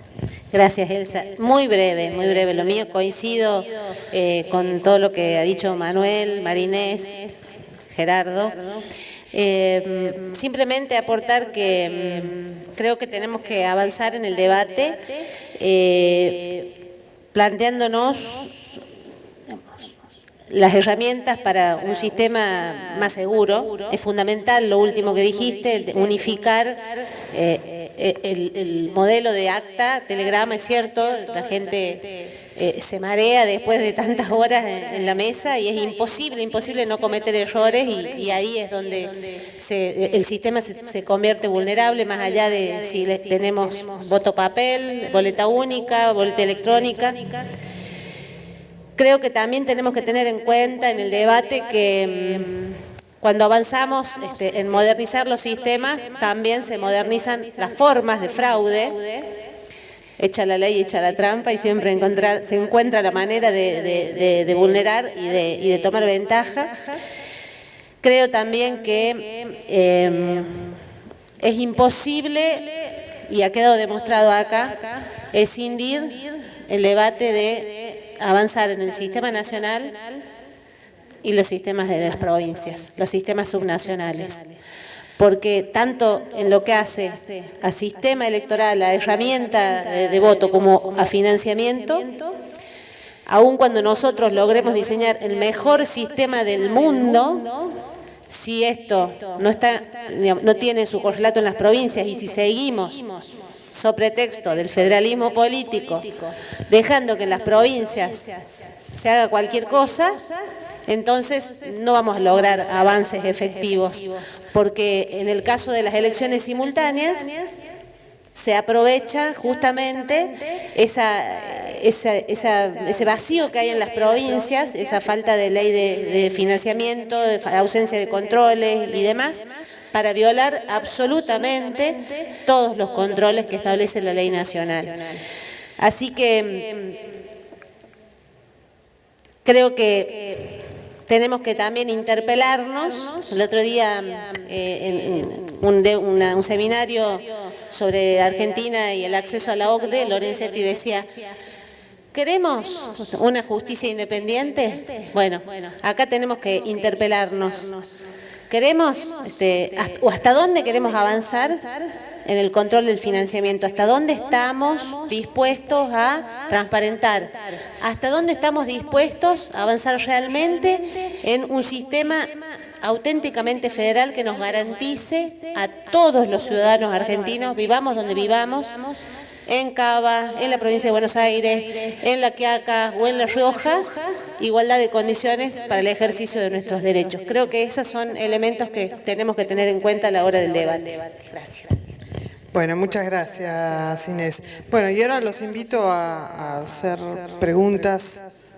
Gracias, Elsa. Muy breve. Lo mío coincido con todo lo que ha dicho Manuel, Marinés, Gerardo. Simplemente aportar que creo que tenemos que avanzar en el debate planteándonos las herramientas para un sistema más seguro. Es fundamental lo último que dijiste, el de unificar el modelo de acta, telegrama, es cierto, la gente se marea después de tantas horas en la mesa y es imposible no cometer errores y ahí es donde el sistema se convierte vulnerable, más allá de si tenemos voto papel, boleta única, boleta electrónica. Creo que también tenemos que tener en cuenta en el debate que cuando avanzamos en modernizar los sistemas, también se modernizan las formas de fraude. Echa la ley, echa la trampa y siempre se encuentra la manera de vulnerar y de tomar ventaja. Creo también que es imposible, y ha quedado demostrado acá, escindir el debate de avanzar en el sistema nacional y los sistemas de las provincias, los sistemas subnacionales. Porque tanto en lo que hace a sistema electoral, a herramienta de voto, como a financiamiento, aun cuando nosotros logremos diseñar el mejor sistema del mundo, si esto no tiene su correlato en las provincias y si seguimos sobre pretexto del federalismo político, dejando que en las provincias se haga cualquier cosa, entonces no vamos a lograr avances efectivos, porque en el caso de las elecciones simultáneas se aprovecha justamente ese vacío que hay en las provincias, esa falta de ley de financiamiento, de ausencia de controles y demás, para violar absolutamente todos los controles que establece la ley nacional. Así que creo que tenemos que también interpelarnos. El otro día en un seminario sobre Argentina y el acceso a la OCDE, Lorenzetti decía: ¿queremos una justicia independiente? Bueno, acá tenemos que interpelarnos. ¿Queremos, o hasta dónde queremos avanzar en el control del financiamiento? ¿Hasta dónde estamos dispuestos a transparentar? ¿Hasta dónde estamos dispuestos a avanzar realmente en un sistema auténticamente federal que nos garantice a todos los ciudadanos argentinos, vivamos donde vivamos, en Cava, en la provincia de Buenos Aires, en La Quiaca o en La Rioja, igualdad de condiciones para el ejercicio de nuestros derechos? Creo que esos son elementos que tenemos que tener en cuenta a la hora del debate. Gracias. Bueno, muchas gracias, Inés. Bueno, y ahora los invito a hacer preguntas